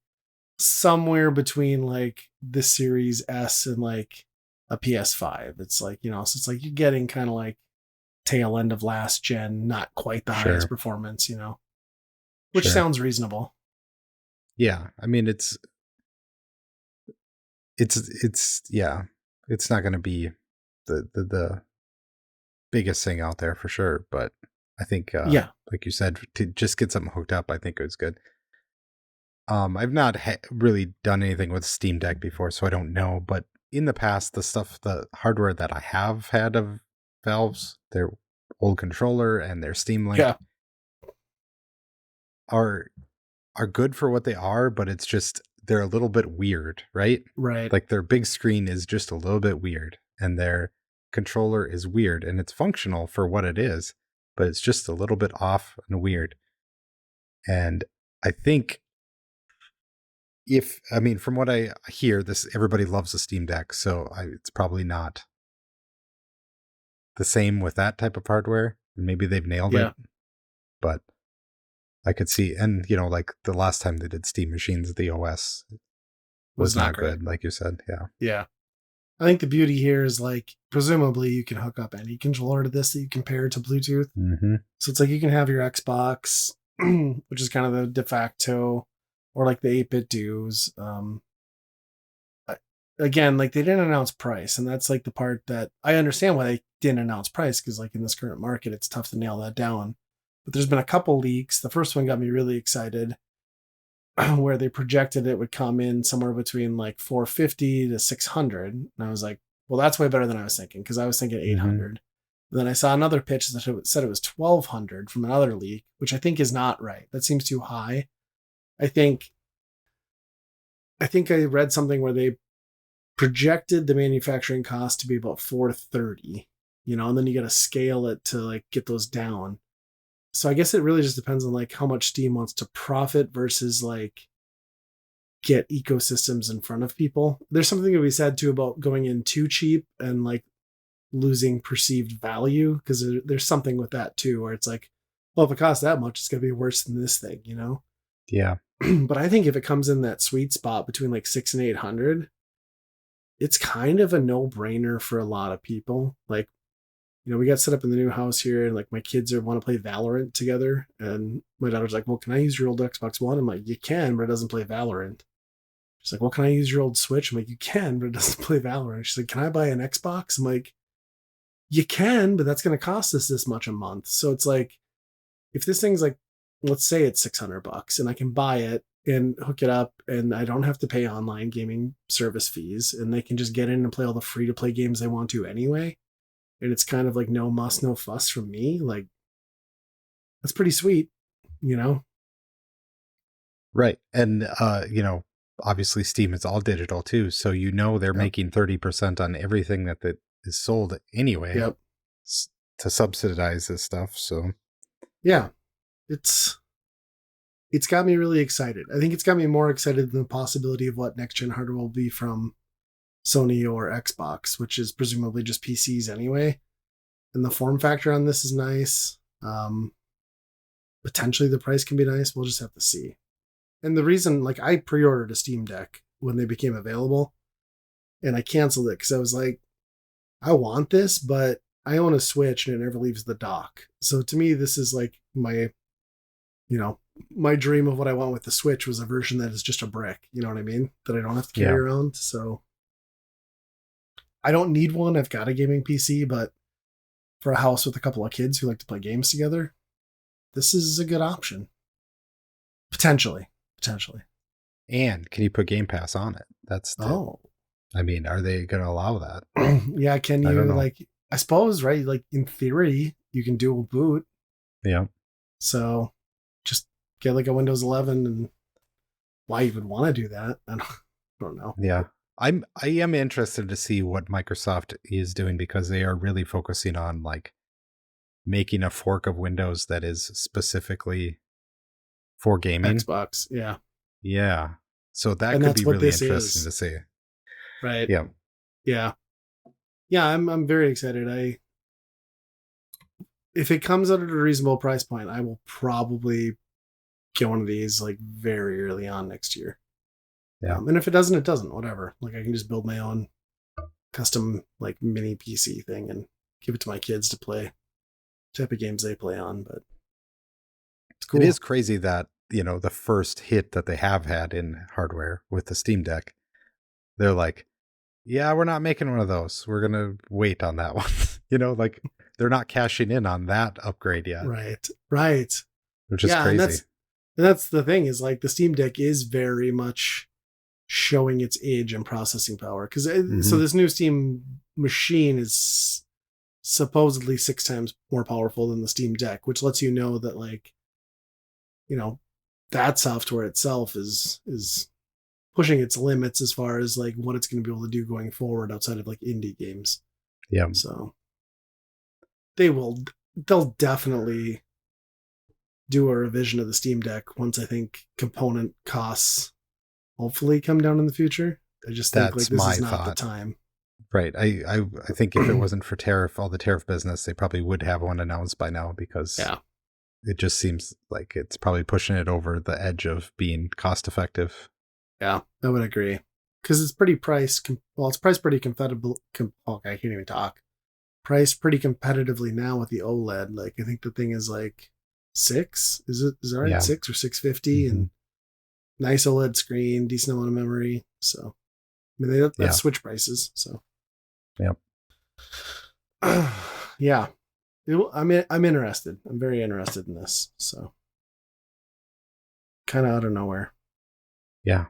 somewhere between like the Series S and like a PS5. It's like, you know, so it's like you're getting kind of like tail end of last gen, not quite the highest
Sure,
performance, you know, which
sure.
sounds reasonable.
Yeah, I mean it's yeah, it's not going to be the biggest thing out there for sure, but I think
Yeah.
like you said, to just get something hooked up, I think it was good. I've not really done anything with Steam Deck before, so I don't know. But in the past, the hardware that I have had of Valve's, their old controller and their Steam Link
Yeah.
are are good for what they are, but it's just they're a little bit weird, right?
Right.
Like their big screen is just a little bit weird, and their controller is weird, and it's functional for what it is, but it's just a little bit off and weird. And I think if I mean from what I hear, this everybody loves the Steam Deck, so it's probably not the same with that type of hardware. Maybe they've nailed it,
Yeah.
but I could see, and like the last time they did Steam machines, the OS
Was
was
not
not
great.
good, like you said. Yeah.
Yeah. I think the beauty here is like presumably you can hook up any controller to this that you can pair to Bluetooth.
Mm-hmm.
So it's like you can have your Xbox, which is kind of the de facto, or like the 8-bit duos. Again, like they didn't announce price, and that's like the part that I understand why they didn't announce price because like in this current market, it's tough to nail that down. But there's been a couple leaks. The first one got me really excited, where they projected it would come in somewhere between like 450 to 600, and I was like, well, that's way better than I was thinking because I was thinking
Mm-hmm.
800. Then I saw another pitch that said it was 1200 from another leak, which I think is not right. That seems too high. I think I read something where they projected the manufacturing cost to be about 430, you know, and then you got to scale it to like get those down. So I guess it really just depends on like how much Steam wants to profit versus like get ecosystems in front of people. There's something to be said too about going in too cheap and like losing perceived value because there's something with that too where it's like, well, if it costs that much, it's going to be worse than this thing, you know?
Yeah.
But I think if it comes in that sweet spot between like 6 and 800, it's kind of a no-brainer for a lot of people. Like, we got set up in the new house here, and like my kids are want to play Valorant together, and my daughter's like, "Well, can I use your old Xbox One?" I'm like, "You can, but it doesn't play Valorant." She's like, "Well, can I use your old Switch?" I'm like, "You can, but it doesn't play Valorant." She's like, "Can I buy an Xbox?" I'm like, "You can, but that's going to cost us this much a month." So it's like, if this thing's like, let's say it's $600, and I can buy it and hook it up, and I don't have to pay online gaming service fees, and they can just get in and play all the free to play games they want to anyway, and it's kind of like no muss, no fuss from me. Like, that's pretty sweet, you know?
Right. And obviously Steam is all digital too, so they're
Yep.
making 30% on everything that is sold anyway
Yep.
to subsidize this stuff. So
Yeah. It's it's got me really excited. I think it's got me more excited than the possibility of what next gen hardware will be from Sony or Xbox, which is presumably just PCs anyway. And the form factor on this is nice. Potentially the price can be nice. We'll just have to see. And the reason, like, I pre-ordered a Steam Deck when they became available, and I canceled it because I was like, I want this, but I own a Switch and it never leaves the dock. So to me, this is like you know, my dream of what I want with the Switch was a version that is just a brick. You know what I mean? That I don't have to carry
yeah.
around. So I don't need one. I've got a gaming PC, but for a house with a couple of kids who like to play games together, this is a good option. Potentially. Potentially.
And can you put Game Pass on it?
Oh.
I mean, are they going to allow that?
Yeah, can
I don't
you
know.
like, I suppose, right? Like in theory, you can dual boot.
Yeah.
So just get like a Windows 11, and why you would want to do that? I don't know.
Yeah. I am interested to see what Microsoft is doing, because they are really focusing on like making a fork of Windows that is specifically for gaming.
Xbox, yeah.
Yeah. So that
And
could
that's
be
what
really
this
interesting
is,
to see.
right?
Yeah.
Yeah. Yeah, I'm very excited. If it comes out at a reasonable price point, I will probably get one of these like very early on next year.
Yeah.
And if it doesn't, it doesn't. Whatever. Like I can just build my own custom like mini PC thing and give it to my kids to play type of games they play on. But it's
It is
cool.
crazy that, the first hit that they have had in hardware with the Steam Deck, they're like, yeah, we're not making one of those. We're going to wait on that one. Like they're not cashing in on that upgrade yet,
Right. Right.
which is
Yeah, and
crazy.
that's the thing is like the Steam Deck is very much showing its age and processing power because so
Mm-hmm.
this new Steam machine is supposedly 6 times more powerful than the Steam Deck, which lets you know that like you know that software itself is pushing its limits as far as like what it's going to be able to do going forward outside of like indie games.
Yeah.
So they'll definitely do a revision of the Steam Deck once I think component costs hopefully come down in the future. I just think like
That's
this
my
is not the
thought.
time.
Right. I think if it wasn't for all the tariff business, they probably would have one announced by now, because
Yeah.
it just seems like it's probably pushing it over the edge of being cost effective.
Yeah, I would agree. Because it's pretty priced. Well, it's priced pretty competitive. Oh, I can't even talk. Priced pretty competitively now with the OLED. Like I think the thing is like six. Is that right?
Yeah.
6 or 650,
Mm-hmm.
and nice OLED screen, decent amount of memory. So I mean that's
Yeah.
Switch prices. So
Yep.
yeah, I'm interested. I'm very interested in this. So kind of out of nowhere.
Yeah.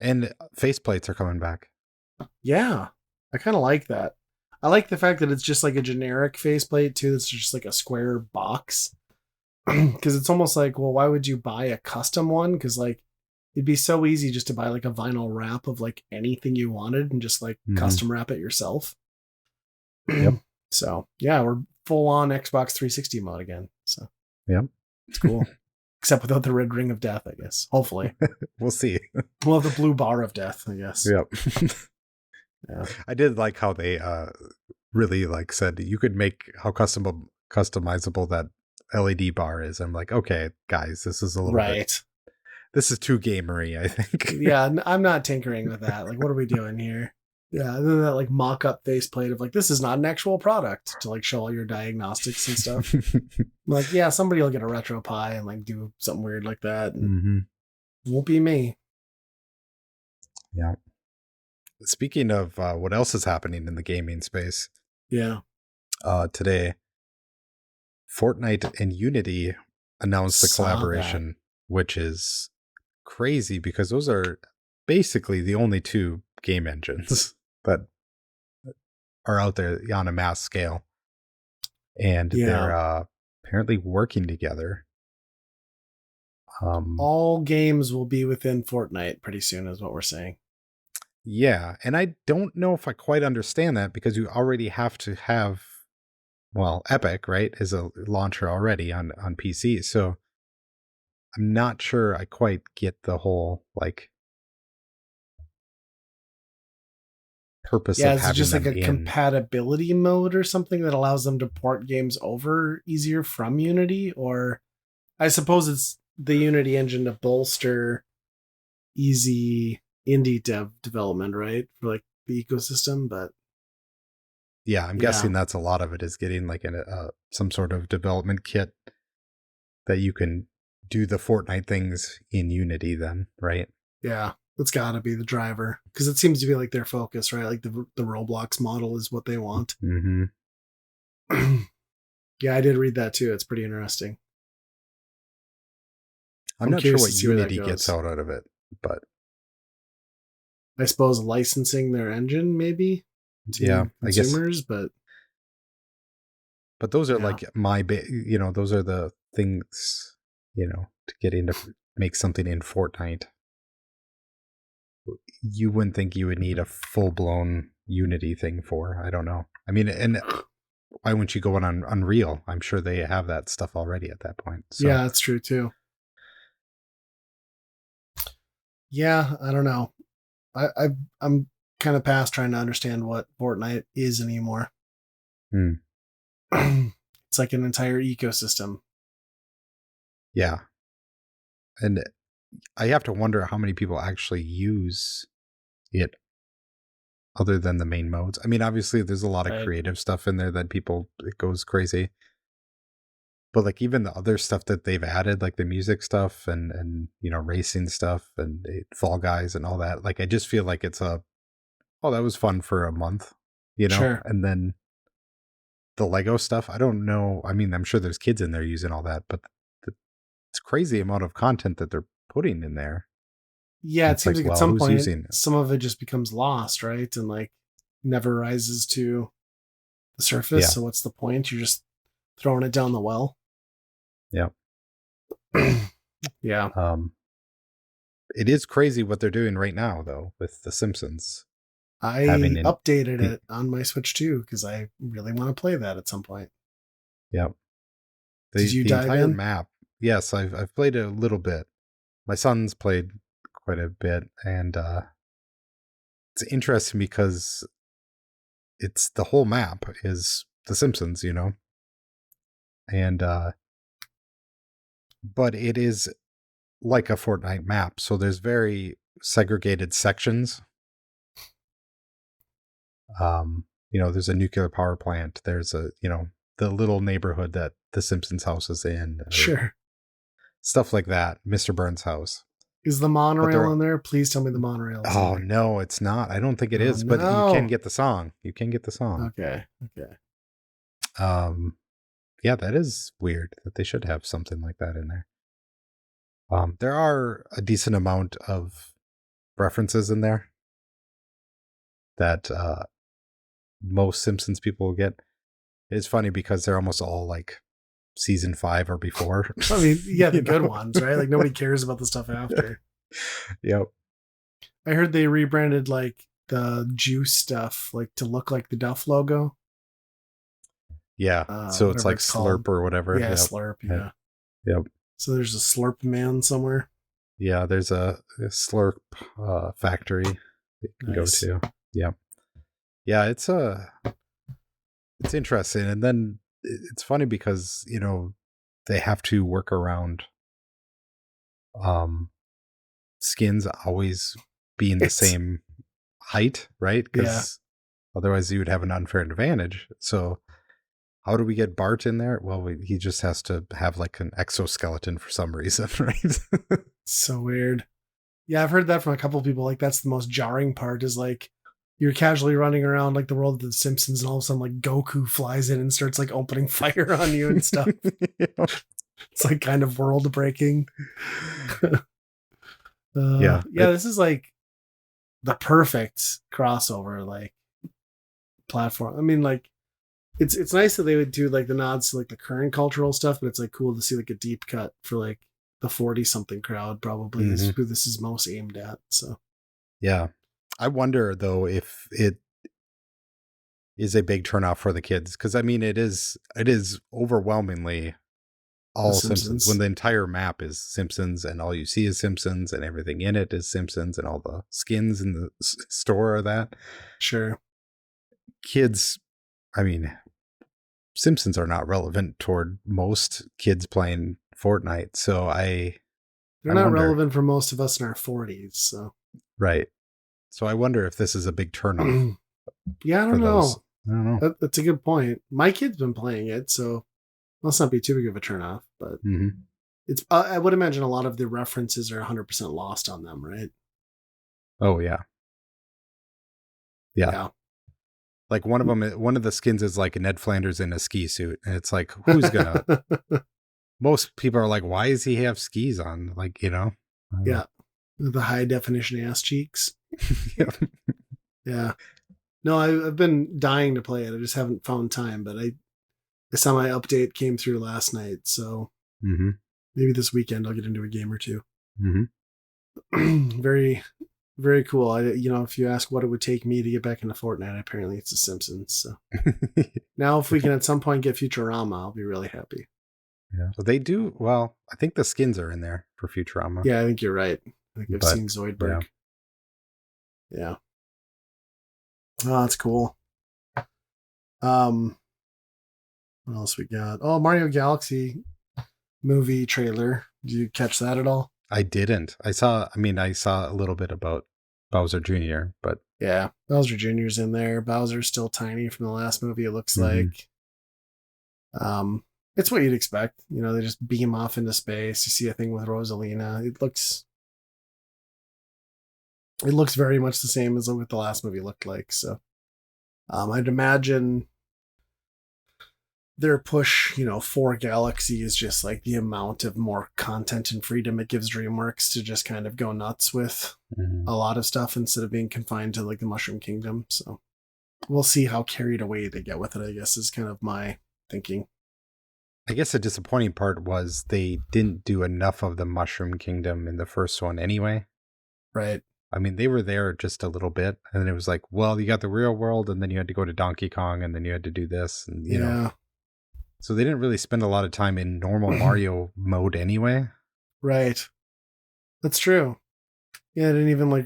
And faceplates are coming back.
Yeah, I kind of like that. I like the fact that it's just like a generic faceplate too. It's just like a square box because it's almost like, well, why would you buy a custom one? Because like it'd be so easy just to buy like a vinyl wrap of like anything you wanted and just like
Mm-hmm.
custom wrap it yourself.
Yep.
So yeah, we're full on Xbox 360 mode again. So
Yep.
it's cool. Except without the red ring of death, I guess. Hopefully.
We'll see.
We'll have the blue bar of death, I guess.
Yep.
Yeah.
I did like how they really like said you could make how customizable that LED bar is. I'm like, okay, guys, this is a little bit
Right.
This is too gamery, I think.
Yeah, I'm not tinkering with that. Like, what are we doing here? Yeah, and then that like mock-up faceplate of like, this is not an actual product to like show all your diagnostics and stuff. I'm like, yeah, somebody will get a RetroPie and like do something weird like that, and
hmm
it won't be me.
Yeah. Speaking of what else is happening in the gaming space,
Yeah,
today, Fortnite and Unity announced a
saw that.
collaboration, which is crazy because those are basically the only two game engines that are out there on a mass scale. And they're
Yeah,
apparently working together. Um,
all games will be within Fortnite pretty soon, is what we're saying.
yeah, and I don't know if I quite understand that because you already have to have, well, Epic, right, is a launcher already on PC. So I'm not sure I quite get the whole like purpose
Yeah,
of
is it
having
just like
them
a
in.
compatibility mode or something that allows them to port games over easier from Unity? Or I suppose it's the Unity engine to bolster easy indie development, right? For like the ecosystem. But
Yeah, I'm
yeah,
guessing that's a lot of it is getting like some sort of development kit that you can do the Fortnite things in Unity then, right?
yeah, that's got to be the driver because it seems to be like their focus, right? Like the Roblox model is what they want.
Mm-hmm.
Yeah, I did read that too. It's pretty interesting.
I'm
I'm
not sure
curious
what
to see where that
Unity gets
goes.
out of it, but
I suppose licensing their engine maybe
yeah,
to
I guess.
consumers, but
But those are
yeah,
like those are the things, to get into make something in Fortnite. You wouldn't think you would need a full blown Unity thing for. I don't know. I mean, and why wouldn't you go on Unreal? I'm sure they have that stuff already at that point. So,
yeah, that's true too. Yeah, I don't know. I'm kind of past trying to understand what Fortnite is anymore.
hmm,
It's like an entire ecosystem.
yeah. And I have to wonder how many people actually use it other than the main modes. I mean, obviously, there's a lot of
Right?
creative stuff in there that it goes crazy. But like even the other stuff that they've added, like the music stuff and racing stuff and Fall Guys and all that, like I just feel like it's that was fun for a month,
Sure.
and then the Lego stuff. I don't know. I mean, I'm sure there's kids in there using all that, but the, it's crazy amount of content that they're putting in there.
Yeah,
And
it
it's
seems
like,
like at
well,
some
who's
point
using it?
some of it just becomes lost, right? And like never rises to the surface.
Yeah,
So what's the point? You're just throwing it down the well.
yeah.
Yeah.
Um, it is crazy what they're doing right now, though, with The Simpsons having
I
an.
updated it on my Switch too because I really want to play that at some point.
Yeah,
Did you
the
dive
entire
in?
map. Yes, I've played it a little bit. My son's played quite a bit, and it's interesting because it's the whole map is The Simpsons, and but it is like a Fortnite map, so there's very segregated sections. There's a nuclear power plant. There's the little neighborhood that The Simpsons house is in, or
Sure.
stuff like that. Mr. Burns' house,
Is the
but
monorail
they're
in there? Please tell me the monorail is in
oh
there.
no, it's not. I don't think it
Oh
is, but you can
no.
get the song. You can get the song.
Okay. Okay.
Um, yeah, that is weird that they should have something like that in there. There are a decent amount of references in there that most Simpsons people will get. It's funny because they're almost all like season 5 or before.
I mean, yeah, the
you
good
know?
ones, right? Like nobody cares about the stuff after.
Yep.
I heard they rebranded like the juice stuff, like to look like the Duff logo.
Yeah. So it's
Whatever
like
it's called.
Slurp or whatever.
Yeah,
Yep.
Slurp.
Yep.
Yeah.
Yep.
So there's a Slurp man somewhere.
Yeah. There's a Slurp factory that you can go
Nice.
to. Yeah. Yeah. It's interesting. And then it's funny because, they have to work around skins always being the
It's
same height, right?
yeah,
Because otherwise you would have an unfair advantage. So how do we get Bart in there? Well, he just has to have like an exoskeleton for some reason, right?
so weird. Yeah, I've heard that from a couple of people. Like that's the most jarring part is like you're casually running around like the world of the Simpsons, and all of a sudden like Goku flies in and starts like opening fire on you and stuff.
Yeah.
It's like kind of world breaking.
Yeah.
Yeah, this is like the perfect crossover like platform. I mean, like it's nice that they would do like the nods to like the current cultural stuff, but it's like cool to see like a deep cut for like the 40 something crowd probably is
Mhm.
who this is most aimed at. So
Yeah. I wonder though if it is a big turnoff for the kids, because I mean it is overwhelmingly
the
all Simpsons. When
Simpsons,
the entire map is Simpsons and all you see is Simpsons and everything in it is Simpsons and all the skins in the store are that.
sure.
Kids, I mean, Simpsons are not relevant toward most kids playing Fortnite. So
They're
I
not
wonder,
relevant for most of us in our 40s. So
right. So I wonder if this is a big turnoff
yeah, I
for
don't
those.
know.
I don't know.
That's a good point. My kid's been playing it, so must not be too big of a turnoff. But
Hmm.
it's I would imagine a lot of the references are 100% lost on them, right?
Oh yeah. Yeah.
Yeah.
Like one of the skins is like Ned Flanders in a ski suit. And it's like, who's gonna, most people are like, why does he have skis on? Like, I don't know.
Yeah. The high definition ass cheeks.
Yeah.
Yeah. No, I've been dying to play it. I just haven't found time, but I saw my update came through last night, so
Hmm.
maybe this weekend I'll get into a game or two.
Hmm.
Very, very cool. If you ask what it would take me to get back into Fortnite, apparently it's The Simpsons. So now, if we can at some point get Futurama, I'll be really happy.
Yeah. So they do well. I think the skins are in there for Futurama,
Yeah, I think you're right. I think I've
but
seen
yeah.
Zoidberg. Yeah. Oh, that's cool. Um, what else we got? Oh, Mario Galaxy movie trailer. Did you catch that at all?
I didn't. I saw a little bit about Bowser Jr., but
Yeah, Bowser Jr.'s in there. Bowser's still tiny from the last movie, it looks
mhm.
like. Um, it's what you'd expect. They just beam off into space. You see a thing with Rosalina. It looks very much the same as what the last movie looked like. So I'd imagine their push, for Galaxy is just like the amount of more content and freedom it gives DreamWorks to just kind of go nuts with
Mhm.
a lot of stuff instead of being confined to like the Mushroom Kingdom. So we'll see how carried away they get with it, I guess, is kind of my thinking.
I guess the disappointing part was they didn't do enough of the Mushroom Kingdom in the first one anyway.
Right.
I mean, they were there just a little bit, and then it was like, well, you got the real world, and then you had to go to Donkey Kong, and then you had to do this, and
Yeah.
So they didn't really spend a lot of time in normal Mario mode anyway.
Right. That's true. Yeah, I didn't even like,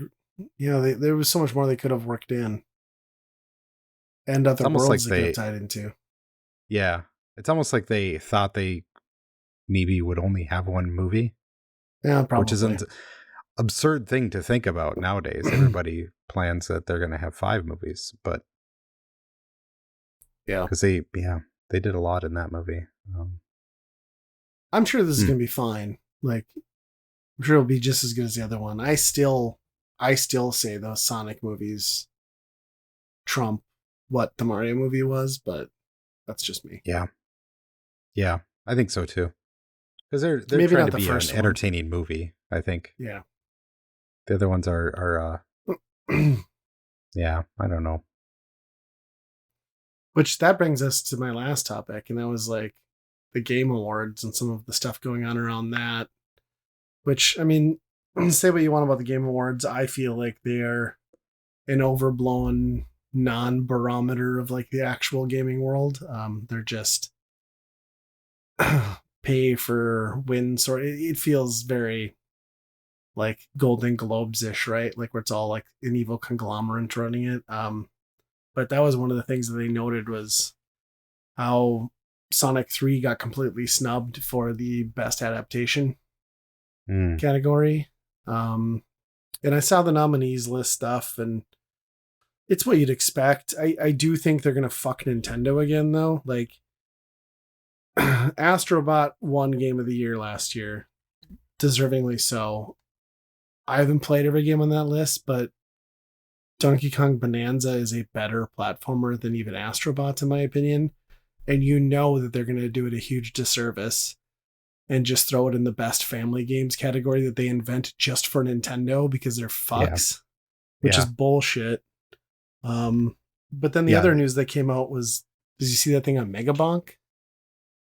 there was so much more they could have worked in and
It's
other
almost
worlds
like
they could have tied into.
yeah, it's almost like they thought they maybe would only have one movie,
Yeah,
which is
probably.
an absurd thing to think about nowadays. Everybody plans that they're going to have 5 movies, but
Yeah.
because they did a lot in that movie. Um,
I'm sure this is
hmm,
going to be fine. Like, I'm sure it'll be just as good as the other one. I still say those Sonic movies trump what the Mario movie was, but that's just me.
yeah, yeah, I think so too. Because they're
Maybe
trying
not
to
the
be an
first one.
entertaining movie. I think
Yeah.
the other ones are yeah, I don't know.
Which that brings us to my last topic, and that was like the Game Awards and some of the stuff going on around that. Which, I mean, say what you want about the Game Awards, I feel like they're an overblown non-barometer of like the actual gaming world. They're just pay for wins, or it feels very like Golden Globes ish, right? Like where it's all like an evil conglomerate running it. But that was one of the things that they noted was how Sonic 3 got completely snubbed for the best adaptation
Mm,
category. Um, and I saw the nominees list stuff, and it's what you'd expect. I do think they're gonna fuck Nintendo again, though. Like, Astrobot won Game of the Year last year, deservingly so. I haven't played every game on that list, but Donkey Kong Bonanza is a better platformer than even Astrobot, in my opinion. And you know that they're going to do it a huge disservice and just throw it in the best family games category that they invent just for Nintendo because they're
Yeah.
fucks, which is
Yeah.
bullshit. Um, but then the
Yeah.
other news that came out was, did you see that thing on Megabonk?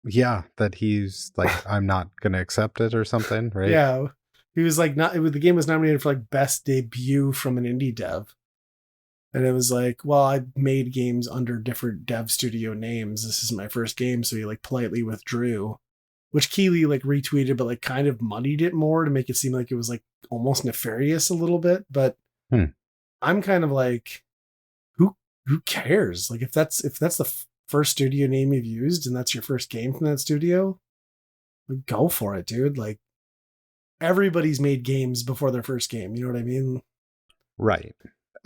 Yeah. That he's like, I'm not going to accept it or something, right?
Yeah, he was like, not. The game was nominated for like best debut from an indie dev, and it was like, well, I made games under different dev studio names. This is my first game, so he like politely withdrew, which Keeley like retweeted, but like kind of muddied it more to make it seem like it was like almost nefarious a little bit. But
Hmm.
I'm kind of like, who cares? Like if that's the first studio name you've used and that's your first game from that studio, like, go for it, dude. Like everybody's made games before their first game. You know what I mean?
Right.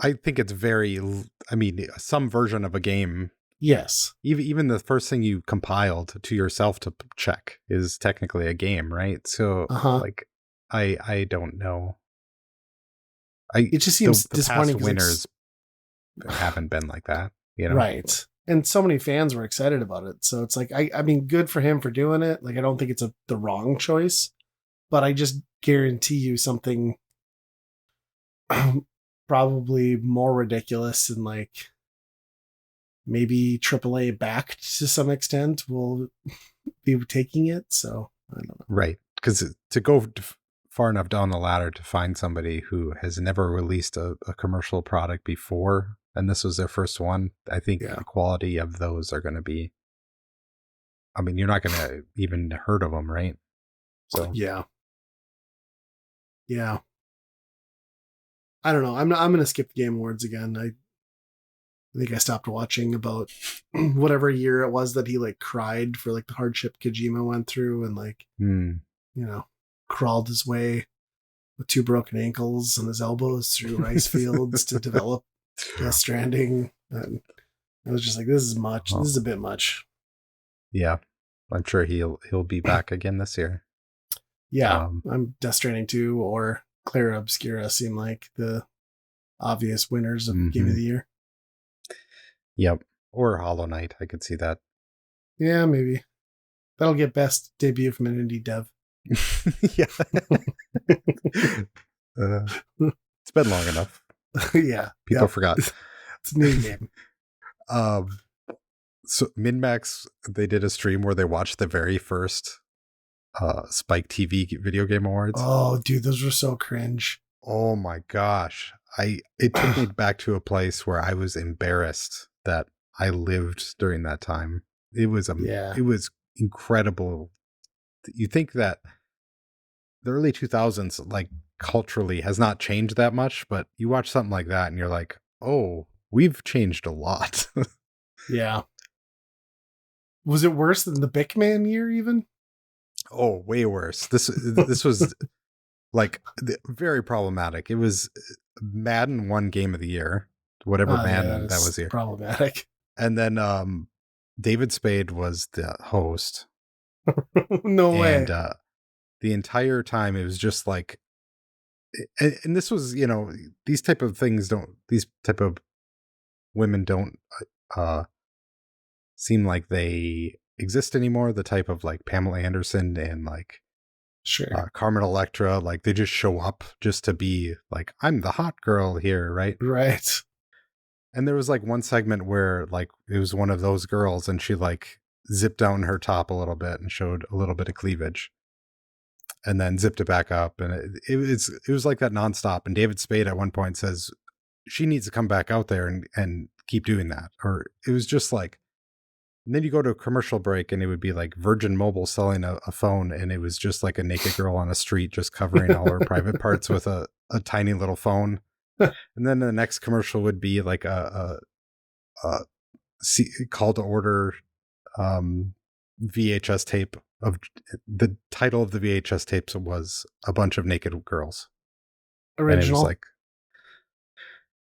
I think it's I mean, some version of a game,
Yes.
even the first thing you compiled to yourself to check is technically a game, right? So,
Uh huh.
like, I don't know. I
It just seems
the past
disappointing
winners
because
haven't been like that, you know?
right. And so many fans were excited about it. So it's like, I mean, good for him for doing it. Like, I don't think it's the wrong choice, but I just guarantee you something probably more ridiculous and like maybe AAA backed to some extent will be taking it. So I don't know.
Right. Because to go far enough down the ladder to find somebody who has never released a commercial product before, and this was their first one, I think
Yeah.
the quality of those are going to be, I mean, you're not going to even heard of them, right? So,
Yeah. Yeah. I don't know. I'm going to skip the Game Awards again. I think I stopped watching about whatever year it was that he like cried for like the hardship Kojima went through and like,
hmm.
you know, crawled his way with two broken ankles and his elbows through rice fields to develop Death Stranding. And I was just like, this is much. This
Well,
is a bit much.
yeah, I'm sure he'll be back again this year.
Yeah,
Um,
I'm Death Stranding 2 or Clara Obscura seem like the obvious winners of Game of
mhm.
the Year.
Yep. Or Hollow Knight. I could see that.
Yeah, maybe. That'll get best debut from an indie dev.
Yeah. uh, it's been long enough.
Yeah.
People
Yep.
forgot.
It's a new game.
Um, so MinMax, they did a stream where they watched the very first Spike TV video game awards.
Oh, dude, those were so cringe.
Oh my gosh. It took me back to a place where I was embarrassed that I lived during that time.
Yeah,
It was incredible. You think that the early 2000s, like, culturally has not changed that much, but you watch something like that and you're like, "Oh, we've changed a lot."
yeah. Was it worse than the Bic Man year even?
Oh, way worse. This was like very problematic. It was Madden won game of the year, whatever
Oh, yeah, that
Madden that
is
was here.
problematic.
And then David Spade was the host,
No
and
way.
the entire time it was just like, and this was, you know, these type of things don't, these type of women don't uh seem like they exist anymore. The type of like Pamela Anderson and like
Sure.
Carmen Electra, like they just show up just to be like, I'm the hot girl here, right?
Right.
And there was like one segment where like it was one of those girls and she like zipped down her top a little bit and showed a little bit of cleavage and then zipped it back up. And it was like that nonstop. And David Spade at one point says she needs to come back out there and keep doing that. Or it was just like, and then you go to a commercial break and it would be like Virgin Mobile selling a phone and it was just like a naked girl on a street just covering all her private parts with a tiny little phone. And then the next commercial would be like a call to order VHS tape of the title of the VHS tapes was a bunch of naked girls. And it was
Original.
like,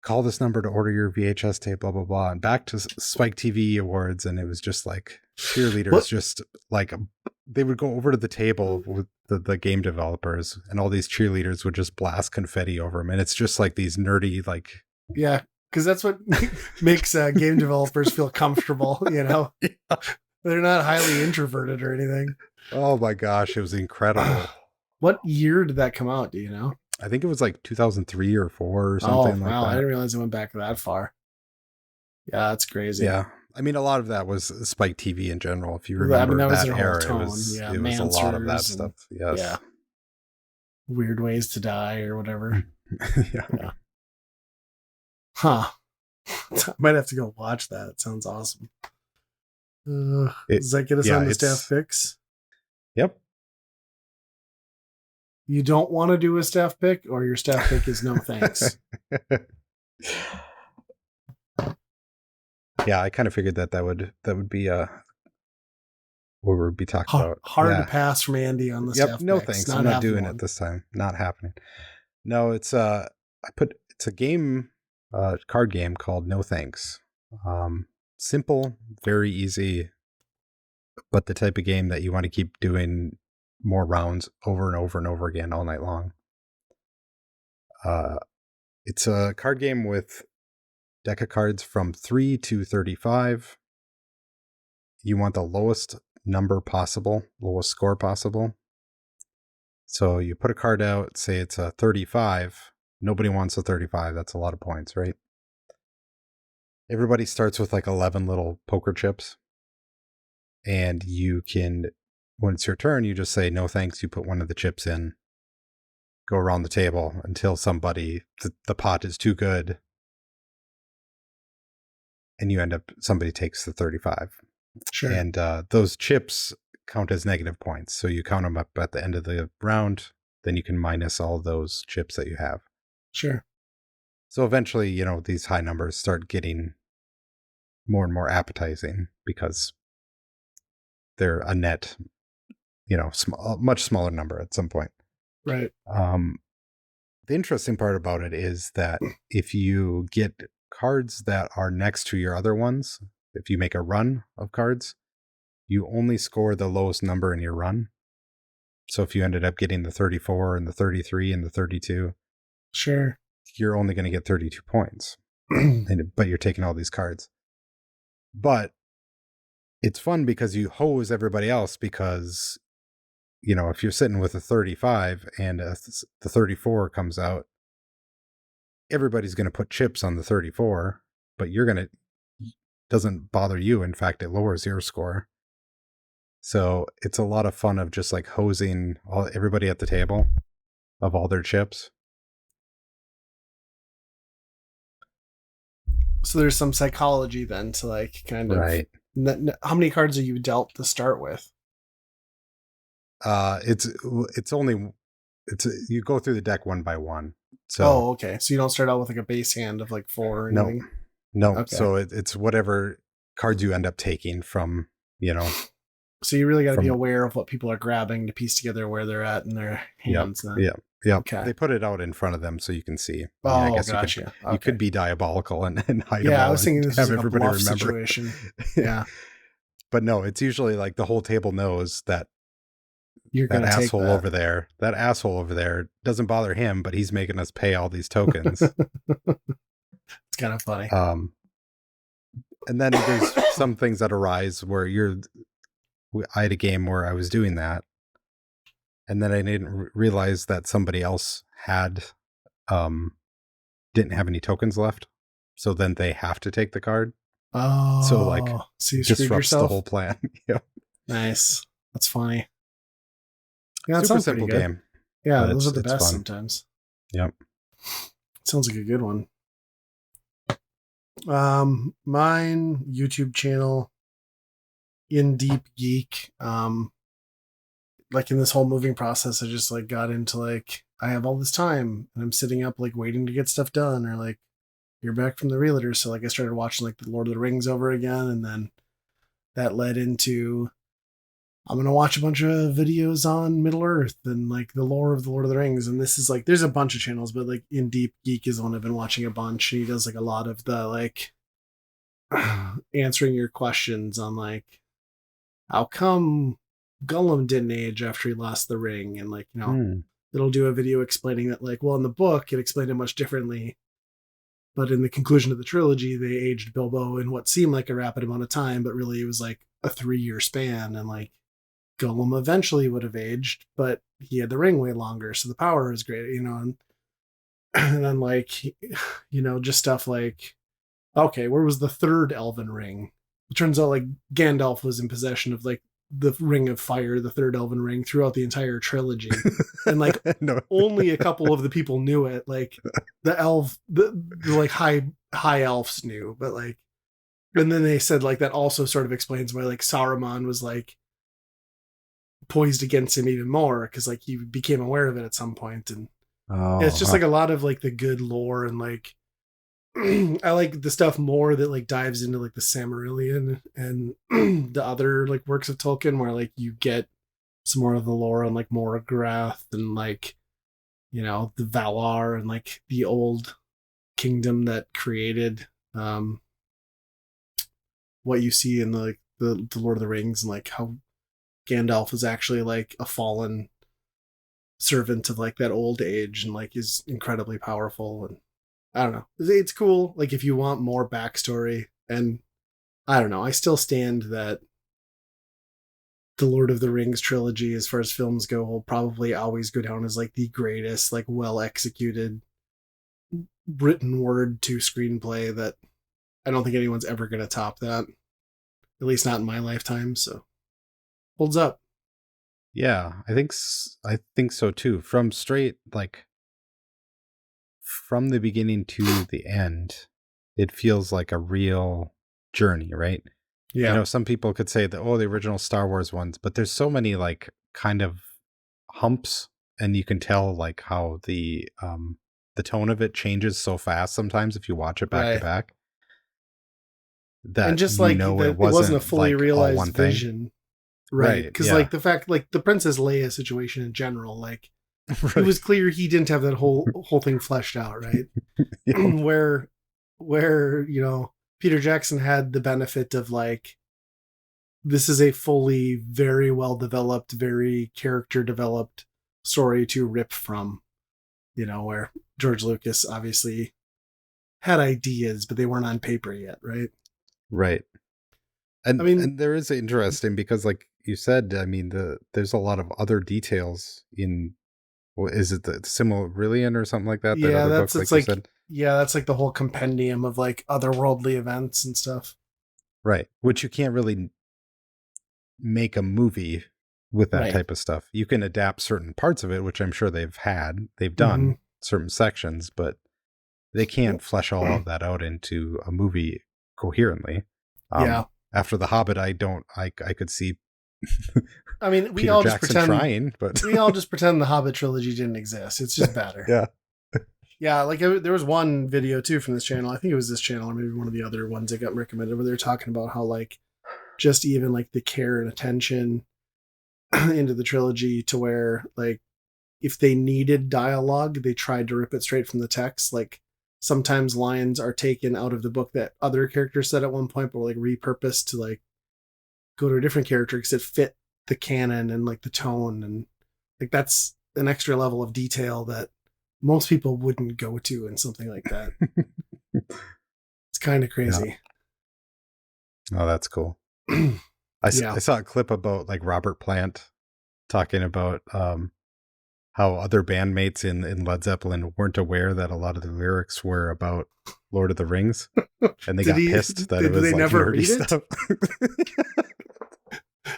call this number to order your VHS tape, blah, blah, blah. And back to Spike TV Awards. And it was just like cheerleaders,
What?
just like they would go over to the table with the game developers, and all these cheerleaders would just blast confetti over them. And it's just like these nerdy, like,
Yeah, because that's what makes game developers feel comfortable. You know, they're not highly introverted or anything.
oh my gosh, it was incredible.
What year did that come out? Do you know?
I think it was like 2003 or 4 or
Oh,
something like
wow. I
that.
didn't realize it went back that far. Yeah, that's crazy.
Yeah. I mean, a lot of that was Spike TV in general. If you
I mean,
remember
that was
that
their whole
era,
tone.
it was a lot of that
Mansers
stuff.
and
Yes.
yeah, weird ways to die or whatever.
Yeah.
Yeah. Huh. I might have to go watch that. It sounds awesome. Does that get us on the staff picks?
Yep.
You don't want to do a staff pick, or your staff pick is no thanks.
Yeah, I kind of figured that would be what we would be talking about.
Hard to pass from Andy on the staff
no
picks.
thanks. I'm not doing it this time. Not happening. No, it's it's a game, card game called No Thanks. Simple, very easy, but the type of game that you want to keep doing more rounds over and over and over again all night long. It's a card game with deck of cards from 3 to 35. You want the lowest number possible, lowest score possible. So you put a card out, say it's a 35. Nobody wants a 35. That's a lot of points, right? Everybody starts with like 11 little poker chips. And you can, when it's your turn, you just say, no thanks. You put one of the chips in, go around the table until the pot is too good. And somebody takes the 35.
Sure.
And those chips count as negative points. So you count them up at the end of the round. Then you can minus all those chips that you have.
Sure.
So eventually, these high numbers start getting more and more appetizing because they're a net, much smaller number at some point.
Right.
The interesting part about it is that if you get cards that are next to your other ones, if you make a run of cards, you only score the lowest number in your run. So if you ended up getting the 34 and the 33 and the 32,
sure,
you're only going to get 32 points. But you're taking all these cards. But it's fun because you hose everybody else because, if you're sitting with a 35 and the 34 comes out, everybody's going to put chips on the 34, but doesn't bother you. In fact, it lowers your score. So it's a lot of fun of just like hosing everybody at the table of all their chips.
So there's some psychology then to like kind of
right.
How many cards are you dealt to start with?
You go through the deck one by one. So
okay. So you don't start out with like a base hand of like 4 or anything?
No. Okay. So it's whatever cards you end up taking from,
So you really got to be aware of what people are grabbing to piece together where they're at in their hands.
Yeah.
Okay.
They put it out in front of them so you can see.
I guess gotcha.
You could be diabolical and hide them all.
Yeah, I was thinking this was
like
everybody a bluff situation. Yeah.
But no, it's usually like the whole table knows that
that
asshole over there. That asshole over there doesn't bother him, but he's making us pay all these tokens.
It's kind of funny.
And then there's some things that arise where I had a game where I was doing that, and then I didn't realize that somebody else didn't have any tokens left, so then they have to take the card.
Oh,
so you disrupts the whole plan. Yeah,
nice. That's funny. Yeah,
super simple game.
Yeah, those are the best fun. Sometimes.
Yep.
Sounds like a good one. Mine YouTube channel, In Deep Geek. Like in this whole moving process, I just like got into like I have all this time and I'm sitting up like waiting to get stuff done, or like you're back from the realtor. So like I started watching like the Lord of the Rings over again, and then that led into I'm gonna watch a bunch of videos on Middle Earth and like the lore of the Lord of the Rings. And this is like there's a bunch of channels, but like In Deep Geek is the one I've been watching a bunch. And he does like a lot of the like answering your questions on like how come Gollum didn't age after he lost the ring, and like
Hmm.
it'll do a video explaining that like well in the book it explained it much differently, but in the conclusion of the trilogy they aged Bilbo in what seemed like a rapid amount of time, but really it was like a 3 year span, and like Gollum eventually would have aged, but he had the ring way longer, so the power was great, and then like just stuff like okay, where was the third Elven ring? It turns out like Gandalf was in possession of like the Ring of Fire, the third Elven ring, throughout the entire trilogy, and like
No.
only a couple of the people knew it. Like the like high elves knew, but like, and then they said like that also sort of explains why like Saruman was like poised against him even more because like he became aware of it at some point, and it's
Oh,
just
huh.
like a lot of like the good lore and like I like the stuff more that like dives into like the Silmarillion and the other like works of Tolkien where like you get some more of the lore on like Morgoth and like the Valar and like the old kingdom that created um what you see in the Lord of the Rings, and like how Gandalf was actually like a fallen servant of like that old age and like is incredibly powerful. And I don't know, it's cool like if you want more backstory. And I don't know, I still stand that the Lord of the Rings trilogy as far as films go will probably always go down as like the greatest like well executed written word to screenplay that I don't think anyone's ever going to top that, at least not in my lifetime. So holds up.
Yeah, I think so too. From straight like from the beginning to the end, it feels like a real journey, right? I
Yeah,
know some people could say that, oh, the original Star Wars ones, but there's so many like kind of humps, and you can tell like how the tone of it changes so fast sometimes if you watch it back to
right.
back,
And
that
just like
it
that it wasn't a
wasn't
fully
like all
realized
one thing.
vision. Right.
Right.
Because
Yeah.
like the fact like the Princess Leia situation in general, like it
Right.
was clear he didn't have that whole thing fleshed out, right?
Yep.
where Peter Jackson had the benefit of like this is a fully very well developed, very character developed story to rip from, where George Lucas obviously had ideas, but they weren't on paper yet, right?
Right.
I mean,
And there is interesting because like you said, I mean there's a lot of other details in is it the Silmarillion or something like that
yeah,
other
that's
book
it's
like you
like
said?
yeah, that's like the whole compendium of like otherworldly events and stuff.
Right. Which you can't really make a movie with that
Right.
type of stuff. You can adapt certain parts of it, which I'm sure they've
Mm-hmm.
done certain sections, but they can't flesh all of that out into a movie coherently.
Yeah.
After The Hobbit, I could see
I mean,
Peter Jackson trying, but
we all just pretend the Hobbit trilogy didn't exist. It's just better.
yeah.
Yeah, like there was one video too from this channel. I think it was this channel or maybe one of the other ones that got recommended where they were talking about how like just even like the care and attention into the trilogy to where like if they needed dialogue, they tried to rip it straight from the text. Like sometimes lines are taken out of the book that other characters said at one point, but were like repurposed to like go to a different character because it fit the canon and like the tone, and like that's an extra level of detail that most people wouldn't go to in something like that. It's kind of
Yeah.
crazy.
Oh, that's cool.
Yeah.
I saw a clip about like Robert Plant talking about how other bandmates in Led Zeppelin weren't aware that a lot of the lyrics were about Lord of the Rings, and they
Did
got
he?
pissed that it
Did
was
they
like
never
nerdy
read it?
stuff.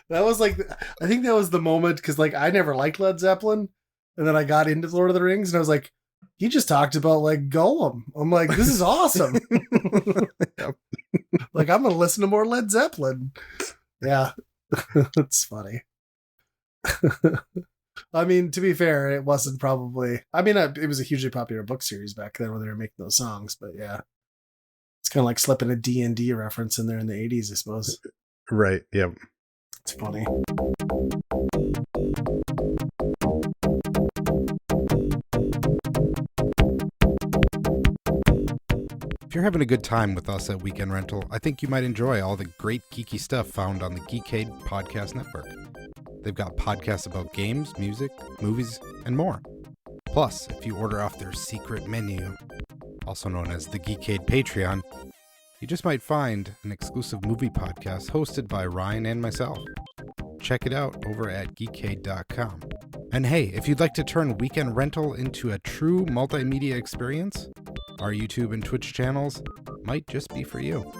That was like, I think that was the moment because like I never liked Led Zeppelin, and then I got into Lord of the Rings, and I was like, he just talked about like Gollum. I'm like, this is awesome.
Yep.
Like I'm gonna listen to more Led Zeppelin. Yeah, it's funny. I mean, to be fair, it wasn't probably. I mean, it was a hugely popular book series back then when they were making those songs. But yeah, it's kind of like slipping a D&D reference in there in the '80s, I suppose.
Right. Yep.
It's funny.
If you're having a good time with us at Weekend Rental, I think you might enjoy all the great geeky stuff found on the Geekade Podcast Network. They've got podcasts about games, music, movies, and more. Plus, if you order off their secret menu, also known as the Geekade Patreon, you just might find an exclusive movie podcast hosted by Ryan and myself. Check it out over at geekade.com. And hey, if you'd like to turn Weekend Rental into a true multimedia experience, our YouTube and Twitch channels might just be for you.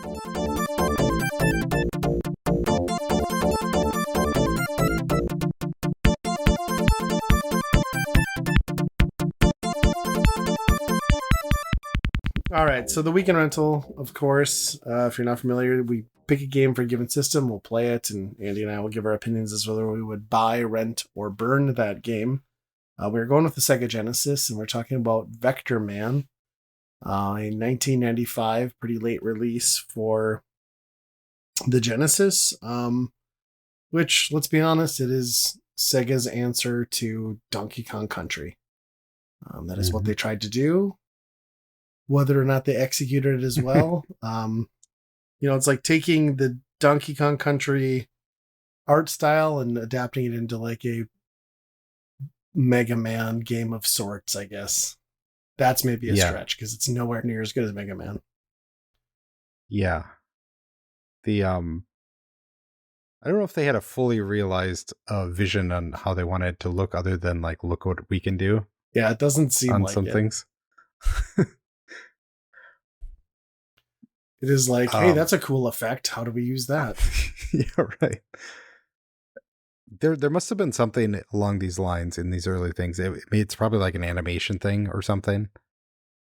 All right, so the weekend rental, of course, if you're not familiar, we pick a game for a given system, we'll play it, and Andy and I will give our opinions as to whether we would buy, rent, or burn that game. We're going with the Sega Genesis, and we're talking about Vector Man, a 1995 pretty late release for the Genesis, which, let's be honest, it is Sega's answer to Donkey Kong Country. That is what they tried to do. Whether or not they executed it as well, it's like taking the Donkey Kong Country art style and adapting it into like a Mega Man game of sorts, I guess. That's maybe a stretch because it's nowhere near as good as Mega Man.
Yeah. The I don't know if they had a fully realized vision on how they wanted it to look other than like, look what we can do.
Yeah, it doesn't seem
on
like
some
it.
Things.
It is like, hey, that's a cool effect. How do we use that?
Yeah, right. There must have been something along these lines in these early things. It's probably like an animation thing or something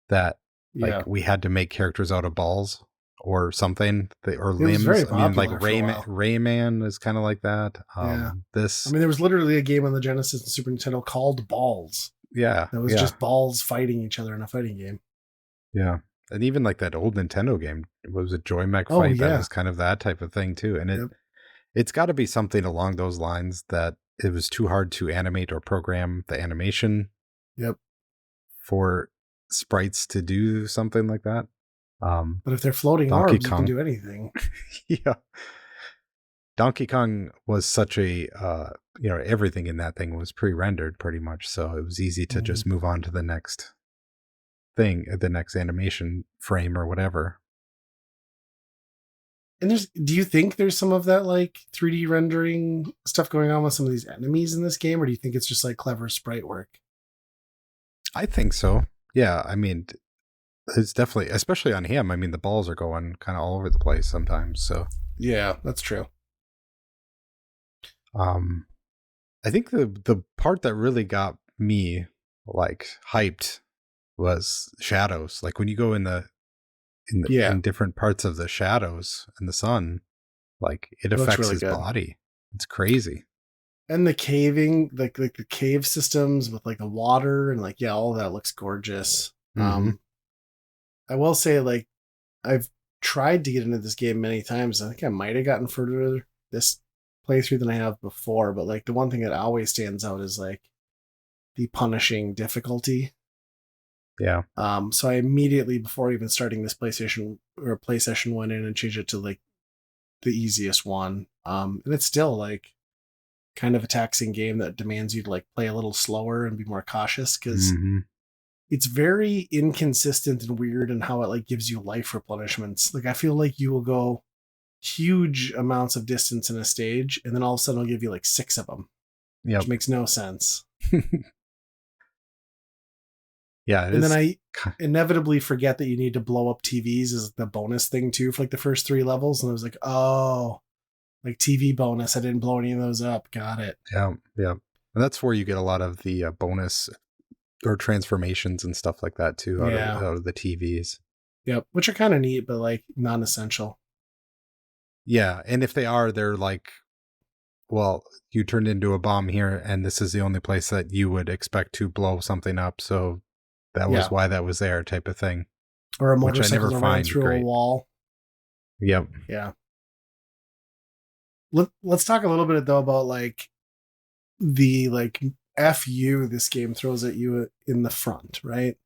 that like we had to make characters out of balls or something, or limbs. I mean, like Rayman is kind of like that. There
was literally a game on the Genesis and Super Nintendo called Balls.
Yeah.
That was just balls fighting each other in a fighting game.
Yeah. And even like that old Nintendo game, was a Joy Mech fight. That was kind of that type of thing too. And it's got to be something along those lines that it was too hard to animate or program the animation. For sprites to do something like that.
But if they're floating orbs, you can do anything.
Yeah. Donkey Kong was such a, everything in that thing was pre-rendered pretty much. So it was easy to just move on to the next thing, the next animation frame or whatever.
And do you think there's some of that like 3D rendering stuff going on with some of these enemies in this game, or do you think it's just like clever sprite work?
I think so. Yeah, I mean, it's definitely, especially on him. I mean, the balls are going kind of all over the place sometimes. So
yeah, that's true.
I think the part that really got me like hyped was shadows. Like when you go in different parts of the shadows and the sun, like it affects really his body. It's crazy.
And the caving, like the cave systems with like the water and like, all of that looks gorgeous. I will say, like, I've tried to get into this game many times. I think I might have gotten further this playthrough than I have before, but like the one thing that always stands out is like the punishing difficulty.
Yeah.
So I immediately, before even starting this play session, went in and changed it to like the easiest one. And it's still like kind of a taxing game that demands you to like play a little slower and be more cautious because it's very inconsistent and weird in how it like gives you life replenishments. Like I feel like you will go huge amounts of distance in a stage and then all of a sudden it'll give you like 6 of them. Which makes no sense.
Yeah,
and then I inevitably forget that you need to blow up TVs as the bonus thing too for like the first 3 levels, and I was like, oh, like TV bonus. I didn't blow any of those up. Got it.
Yeah. And that's where you get a lot of the bonus or transformations and stuff like that too out of the TVs.
Yep, which are kind of neat, but like non-essential.
Yeah, and if they are, they're like, well, you turned into a bomb here, and this is the only place that you would expect to blow something up, so that was why that was there, type of thing.
Or a motorcycle that ran through a wall.
Yep.
Yeah. Let's talk a little bit though about like the like fu this game throws at you in the front, right?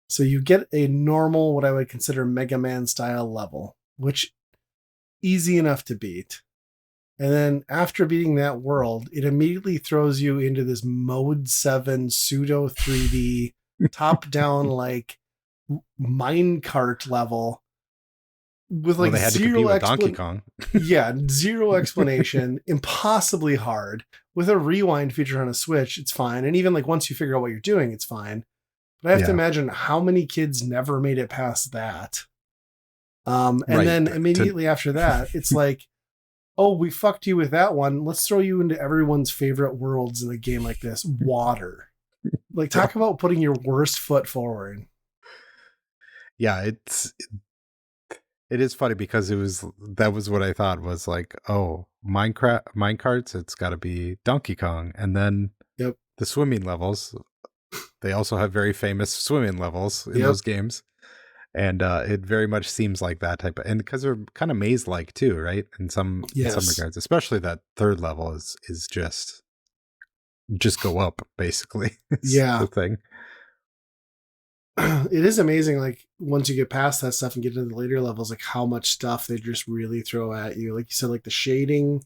So you get a normal, what I would consider Mega Man style level, which easy enough to beat. And then after beating that world, it immediately throws you into this Mode 7 pseudo 3D top down like minecart level with
Well,
like
they had to compete
zero
with Donkey
explanation.
Kong.
Yeah, zero explanation, impossibly hard. With a rewind feature on a Switch, it's fine. And even like once you figure out what you're doing, it's fine. But I have to
Yeah,
imagine how many kids never made it past that. And
right.
then
To
immediately after that, it's like, oh, we fucked you with that one. Let's throw you into everyone's favorite worlds in a game like this, water. Like, talk about putting your worst foot forward.
yeah, it is funny because that was what I thought was like, oh, minecarts, it's got to be Donkey Kong, and then
Yep.
the swimming levels. They also have very famous swimming levels in
Yep.
those games, and it very much seems like that type of, and because they're kind of maze like too, right? In some
Yes.
regards, especially that third level is just go up basically. It's the
Yeah.
thing.
It is amazing, like, once you get past that stuff and get into the later levels, like, how much stuff they just really throw at you. Like you said, like the shading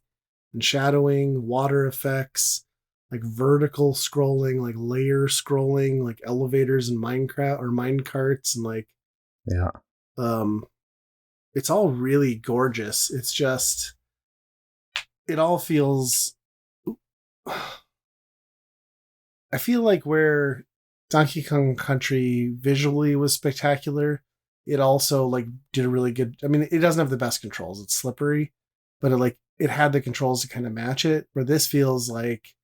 and shadowing, water effects, like vertical scrolling, like layer scrolling, like elevators in Minecraft or mine carts, and like
Yeah.
um it's all really gorgeous. It's just it all feels I feel like where Donkey Kong Country visually was spectacular, it also like did a really good. I mean, it doesn't have the best controls. It's slippery, but it had the controls to kind of match it. Where this feels like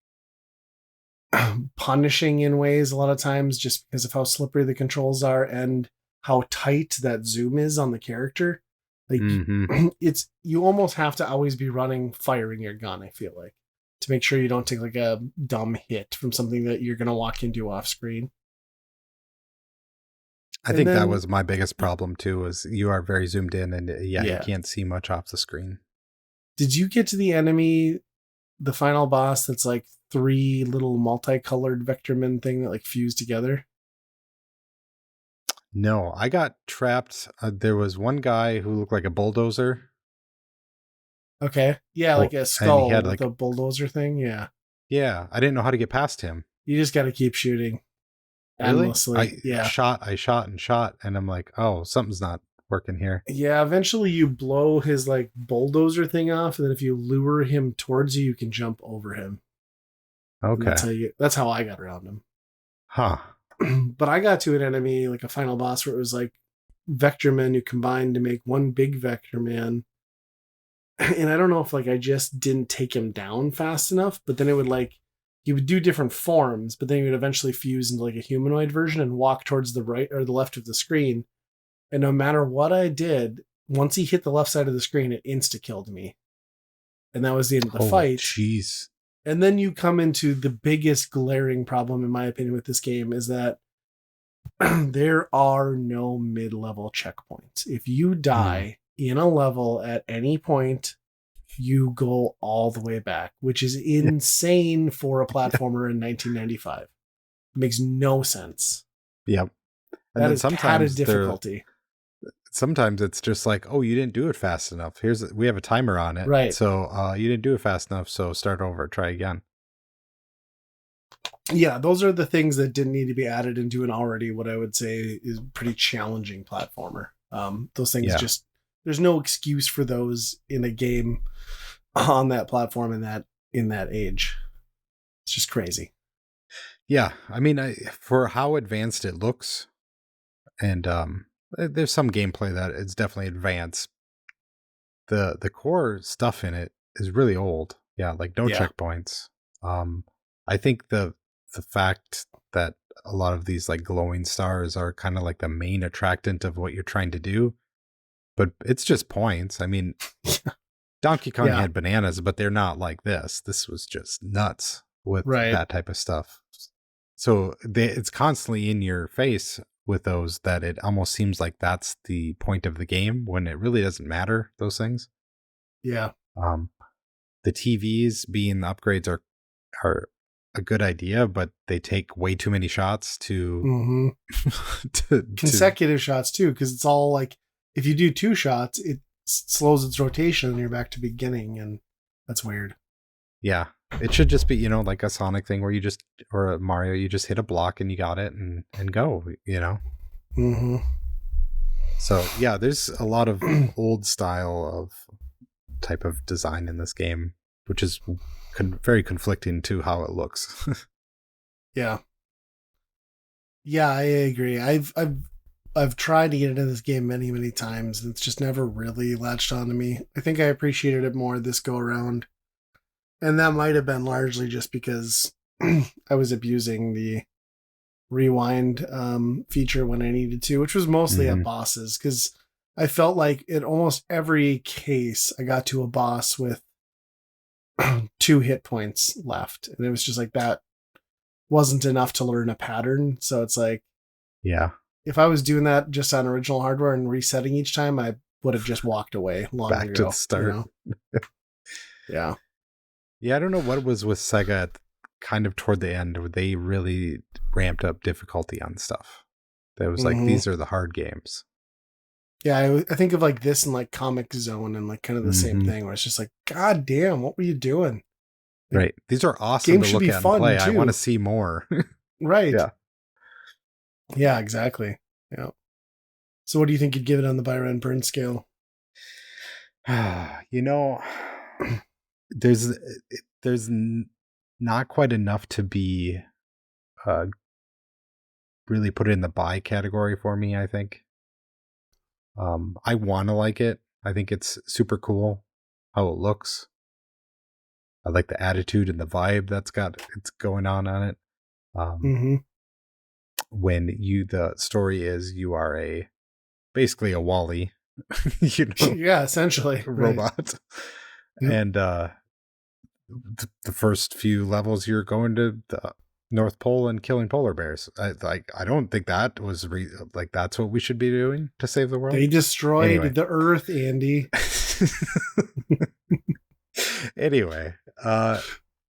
punishing in ways a lot of times just because of how slippery the controls are and how tight that zoom is on the character. Like
Hmm.
it's you almost have to always be running firing your gun, I feel like, to make sure you don't take like a dumb hit from something that you're going to walk into off screen.
I
And
think that
then
was my biggest problem too. Was you are very zoomed in, and yeah, you
yeah.
can't see much off the screen.
Did you get to the enemy, the final boss that's like three little multicolored vectorman thing that like fuse together?
No, I got trapped. There was one guy who looked like a bulldozer.
Okay. Yeah, like
Oh,
a
and he
skull
had
with
like,
a bulldozer thing. Yeah.
yeah, I didn't know how to get past him.
You just got to keep shooting
Really?
endlessly. Yeah.
I shot and shot, and I'm like, oh, something's not working here.
Yeah, eventually you blow his like bulldozer thing off, and then if you lure him towards you, you can jump over him. And
Okay.
that's how I got around
Huh.
him. But I got to an enemy, like a final boss where it was like vector men who combined to make one big vector man. And I don't know if like I just didn't take him down fast enough, but then it would like he would do different forms, but then he would eventually fuse into like a humanoid version and walk towards the right or the left of the screen. And no matter what I did, once he hit the left side of the screen, it insta killed me. And that was the end of the
Oh,
fight.
jeez.
And then you come into the biggest glaring problem, in my opinion, with this game is that there are no mid level checkpoints. If you
Hmm.
die in a level at any point, you go all the way back, which is insane for a
Yeah.
platformer in 1995. It makes no sense.
Yep. And
That
then
is padded
sometimes
difficulty.
it's just like, oh, you didn't do it fast enough. We have a timer on it,
Right.
so you didn't do it fast enough. So start over, try again.
Yeah, those are the things that didn't need to be added into an already what I would say is pretty challenging platformer. Those things
Yeah.
just there's no excuse for those in a game on that platform in that age. It's just crazy.
Yeah. I mean, for how advanced it looks, and there's some gameplay that is definitely advanced. The core stuff in it is really old. Yeah, like no
Yeah.
checkpoints. Um, I think the fact that a lot of these like glowing stars are kind of like the main attractant of what you're trying to do, but it's just points. I mean, Donkey Kong
Yeah.
had bananas, but they're not like this. This was just nuts with
Right.
that type of stuff. So it's constantly in your face with those that it almost seems like that's the point of the game when it really doesn't matter, those things.
Yeah.
Um, the TVs being the upgrades are a good idea, but they take way too many shots to
Mm-hmm.
to
Consecutive shots too, because it's all like if you do 2 shots, it slows its rotation and you're back to beginning, and that's weird.
yeah. It should just be, like a Sonic thing where you just, or a Mario, you just hit a block and you got it and go,
Mm-hmm.
So yeah, there's a lot of old style of type of design in this game, which is very conflicting to how it looks.
Yeah. Yeah, I agree. I've tried to get into this game many, many times, and it's just never really latched onto me. I think I appreciated it more this go around. And that might have been largely just because I was abusing the rewind feature when I needed to, which was mostly at
Hmm.
bosses, because I felt like in almost every case I got to a boss with 2 hit points left. And it was just like that wasn't enough to learn a pattern. So it's like,
Yeah,
if I was doing that just on original hardware and resetting each time, I would have just walked away long
back to the
ago,
start.
Yeah.
Yeah, I don't know what it was with Sega kind of toward the end where they really ramped up difficulty on stuff. That was like,
Mm-hmm.
these are the hard games.
Yeah, I think of like this and like Comic Zone and like kind of the same
Hmm.
thing where it's just like, God damn, what were you doing? Like,
Right. These are awesome
games
to
should
look
be
at and
fun
play. I want to
too.
see more.
Right.
Yeah.
Yeah, exactly. Yeah. So what do you think you'd give it on the Byron Burn scale?
you know, there's there's not quite enough to be uh, really put it in the buy category for me, I think. I want to like it. I think it's super cool how it looks. I like the attitude and the vibe it's going on it. Um,
Mm-hmm.
when the story is you are basically a Wally,
Yeah, essentially. Right.
robot,
Yep.
and the first few levels you're going to the North Pole and killing polar bears. I don't think that was like that's what we should be doing to save the world.
They destroyed
Anyway.
the Earth, Andy.
Anyway, I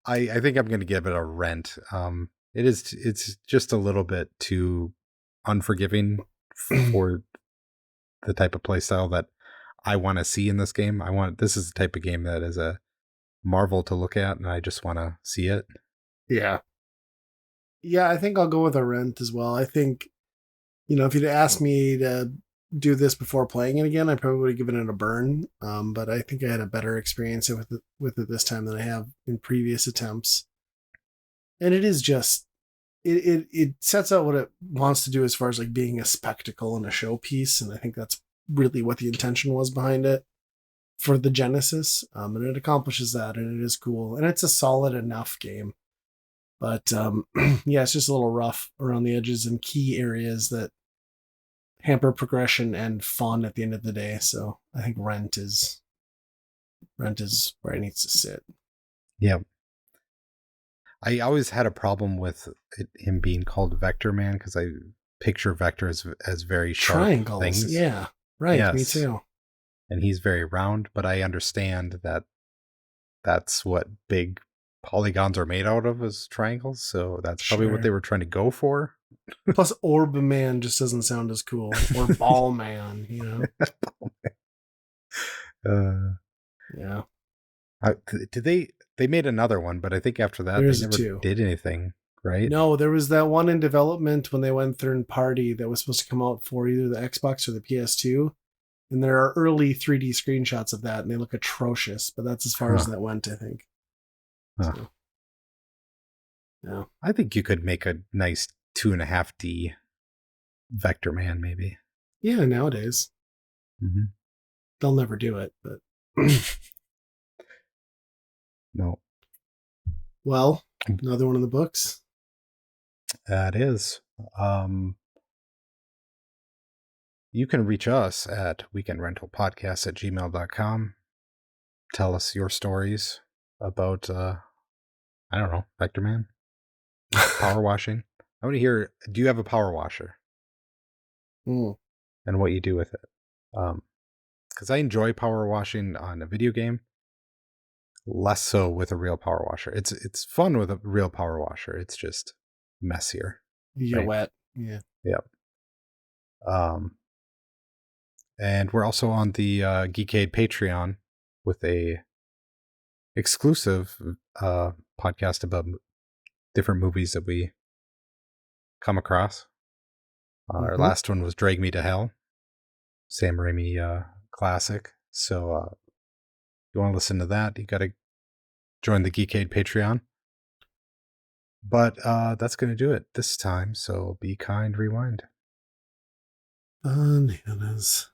think I'm going to give it a rent. It's just a little bit too unforgiving for the type of playstyle that I want to see in this game. This is the type of game that is a marvel to look at, and I just want to see it.
Yeah. Yeah, I think I'll go with a rent as well. I think, if you'd asked me to do this before playing it again, I probably would have given it a burn. But I think I had a better experience with it this time than I have in previous attempts. And it is just it sets out what it wants to do as far as like being a spectacle and a showpiece, and I think that's really what the intention was behind it for the Genesis. And it accomplishes that, and it is cool, and it's a solid enough game. But yeah, it's just a little rough around the edges in key areas that hamper progression and fun at the end of the day. So I think Rent is where it needs to sit.
Yeah. I always had a problem with him being called Vector Man because I picture Vector as very sharp
Triangles,
things.
yeah, right. Me
Yes.
too.
And he's very round, but I understand that that's what big polygons are made out of, is triangles. So that's probably what they
Sure.
were trying to go for.
Plus, Orb Man just doesn't sound as cool. Or Ball Man,
uh,
Yeah.
did they made another one, but I think after that they
There's a
never
two.
did anything, right?
No, there was that one in development when they went third party that was supposed to come out for either the Xbox or the PS2. And there are early 3D screenshots of that, and they look atrocious. But that's as far as
Huh.
that went, I think.
Huh.
So, yeah.
I think you could make a nice 2.5D Vector Man, maybe.
Yeah, nowadays.
Mm-hmm.
They'll never do it, but.
No,
Well, another one of the books.
that is. You can reach us at weekendrentalpodcast@gmail.com. Tell us your stories about, I don't know, Vector Man, power washing. I want to hear, do you have a power washer
Mm.
and what you do with it? Because I enjoy power washing on a video game. Less so with a real power washer. It's fun with a real power washer. It's just messier,
You get
right?
wet. Yeah.
Yep. Um, and we're also on the Geekade Patreon with a exclusive podcast about different movies that we come across. Our
Mm-hmm.
last one was Drag Me to Hell, Sam Raimi classic. So if you want to listen to that, you got to join the Geekade Patreon. But that's going to do it this time. So be kind, rewind.
Bananas.